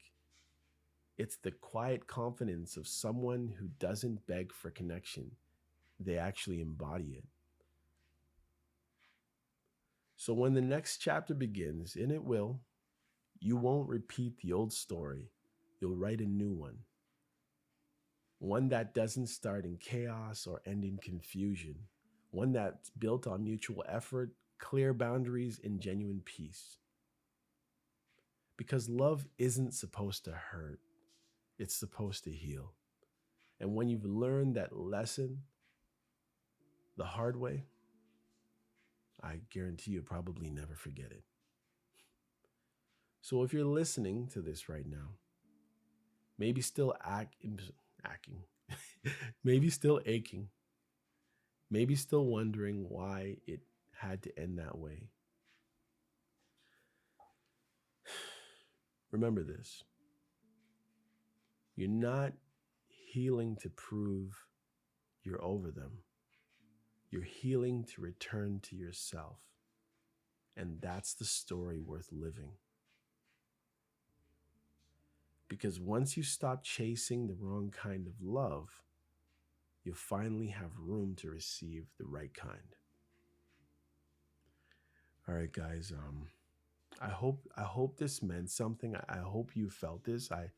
It's the quiet confidence of someone who doesn't beg for connection. They actually embody it. So when the next chapter begins, and it will, you won't repeat the old story. You'll write a new one. One that doesn't start in chaos or end in confusion. One that's built on mutual effort, clear boundaries, and genuine peace. Because love isn't supposed to hurt. It's supposed to heal. And when you've learned that lesson the hard way, I guarantee you'll probably never forget it. So if you're listening to this right now, maybe still acting, maybe still aching, maybe still wondering why it had to end that way. Remember this. You're not healing to prove you're over them. You're healing to return to yourself. And that's the story worth living. Because once you stop chasing the wrong kind of love, you finally have room to receive the right kind. All right, guys. I hope this meant something. I hope you felt this. I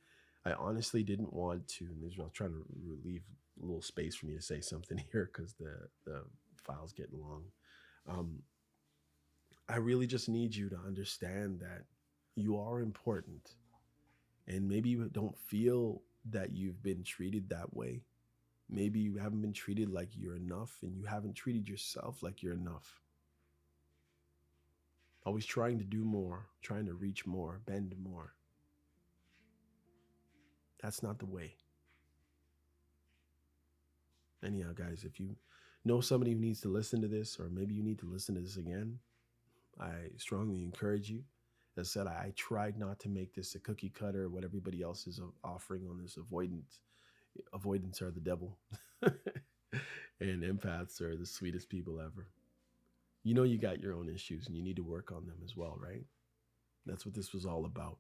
honestly didn't want to, and I was trying to leave a little space for me to say something here because the file's getting long. I really just need you to understand that you are important. And maybe you don't feel that you've been treated that way. Maybe you haven't been treated like you're enough, and you haven't treated yourself like you're enough. Always trying to do more, trying to reach more, bend more. That's not the way. Anyhow, guys, if you know somebody who needs to listen to this, or maybe you need to listen to this again, I strongly encourage you. As I said, I tried not to make this a cookie cutter, what everybody else is offering on this avoidance. Avoidants are the devil. And empaths are the sweetest people ever. You know you got your own issues and you need to work on them as well, right? That's what this was all about.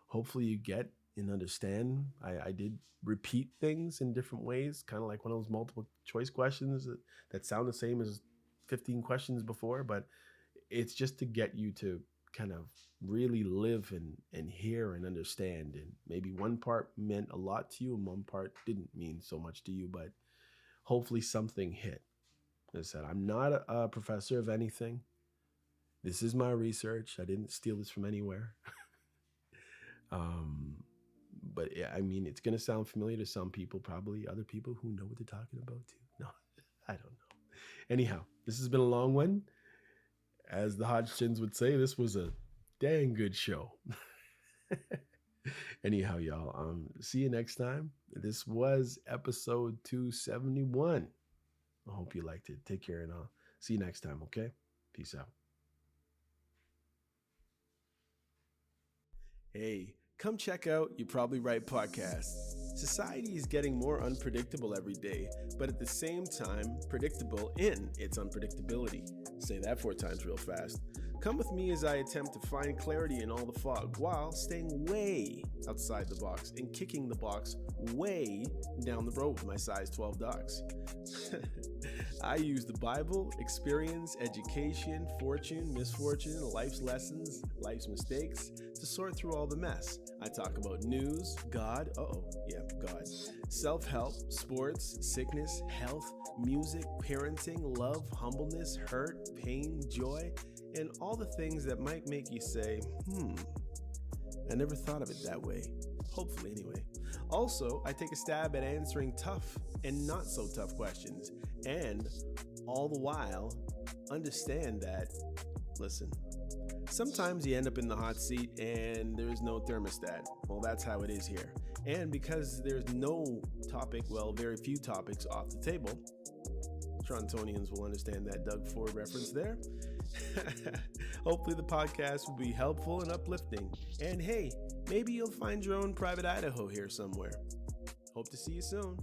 Hopefully you get and understand. I did repeat things in different ways, kind of like one of those multiple choice questions that sound the same as 15 questions before, but it's just to get you to kind of really live and hear and understand. And maybe one part meant a lot to you and one part didn't mean so much to you, but hopefully something hit. As I said, I'm not a professor of anything. This is my research. I didn't steal this from anywhere. But yeah, I mean, it's going to sound familiar to some people, probably other people who know what they're talking about too. No, I don't know. Anyhow, this has been a long one. As the Hodgkins would say, this was a dang good show. Anyhow, y'all, see you next time. This was episode 271. I hope you liked it. Take care, and I'll see you next time, okay? Peace out. Hey, come check out You Probably Right podcast. Society is getting more unpredictable every day, but at the same time, predictable in its unpredictability. Say that 4 times real fast. Come with me as I attempt to find clarity in all the fog while staying way outside the box and kicking the box way down the road with my size 12 dogs. I use the Bible, experience, education, fortune, misfortune, life's lessons, life's mistakes to sort through all the mess. I talk about news, God, God, self-help, sports, sickness, health, music, parenting, love, humbleness, hurt, pain, joy, and all the things that might make you say, I never thought of it that way. Hopefully, anyway. Also, I take a stab at answering tough and not so tough questions, and all the while, understand that, listen, Sometimes you end up in the hot seat and there's no thermostat. Well, that's how it is here. And because there's no topic, well, very few topics off the table, Torontonians will understand that Doug Ford reference there. Hopefully the podcast will be helpful and uplifting. And hey, maybe you'll find your own private Idaho here somewhere. Hope to see you soon.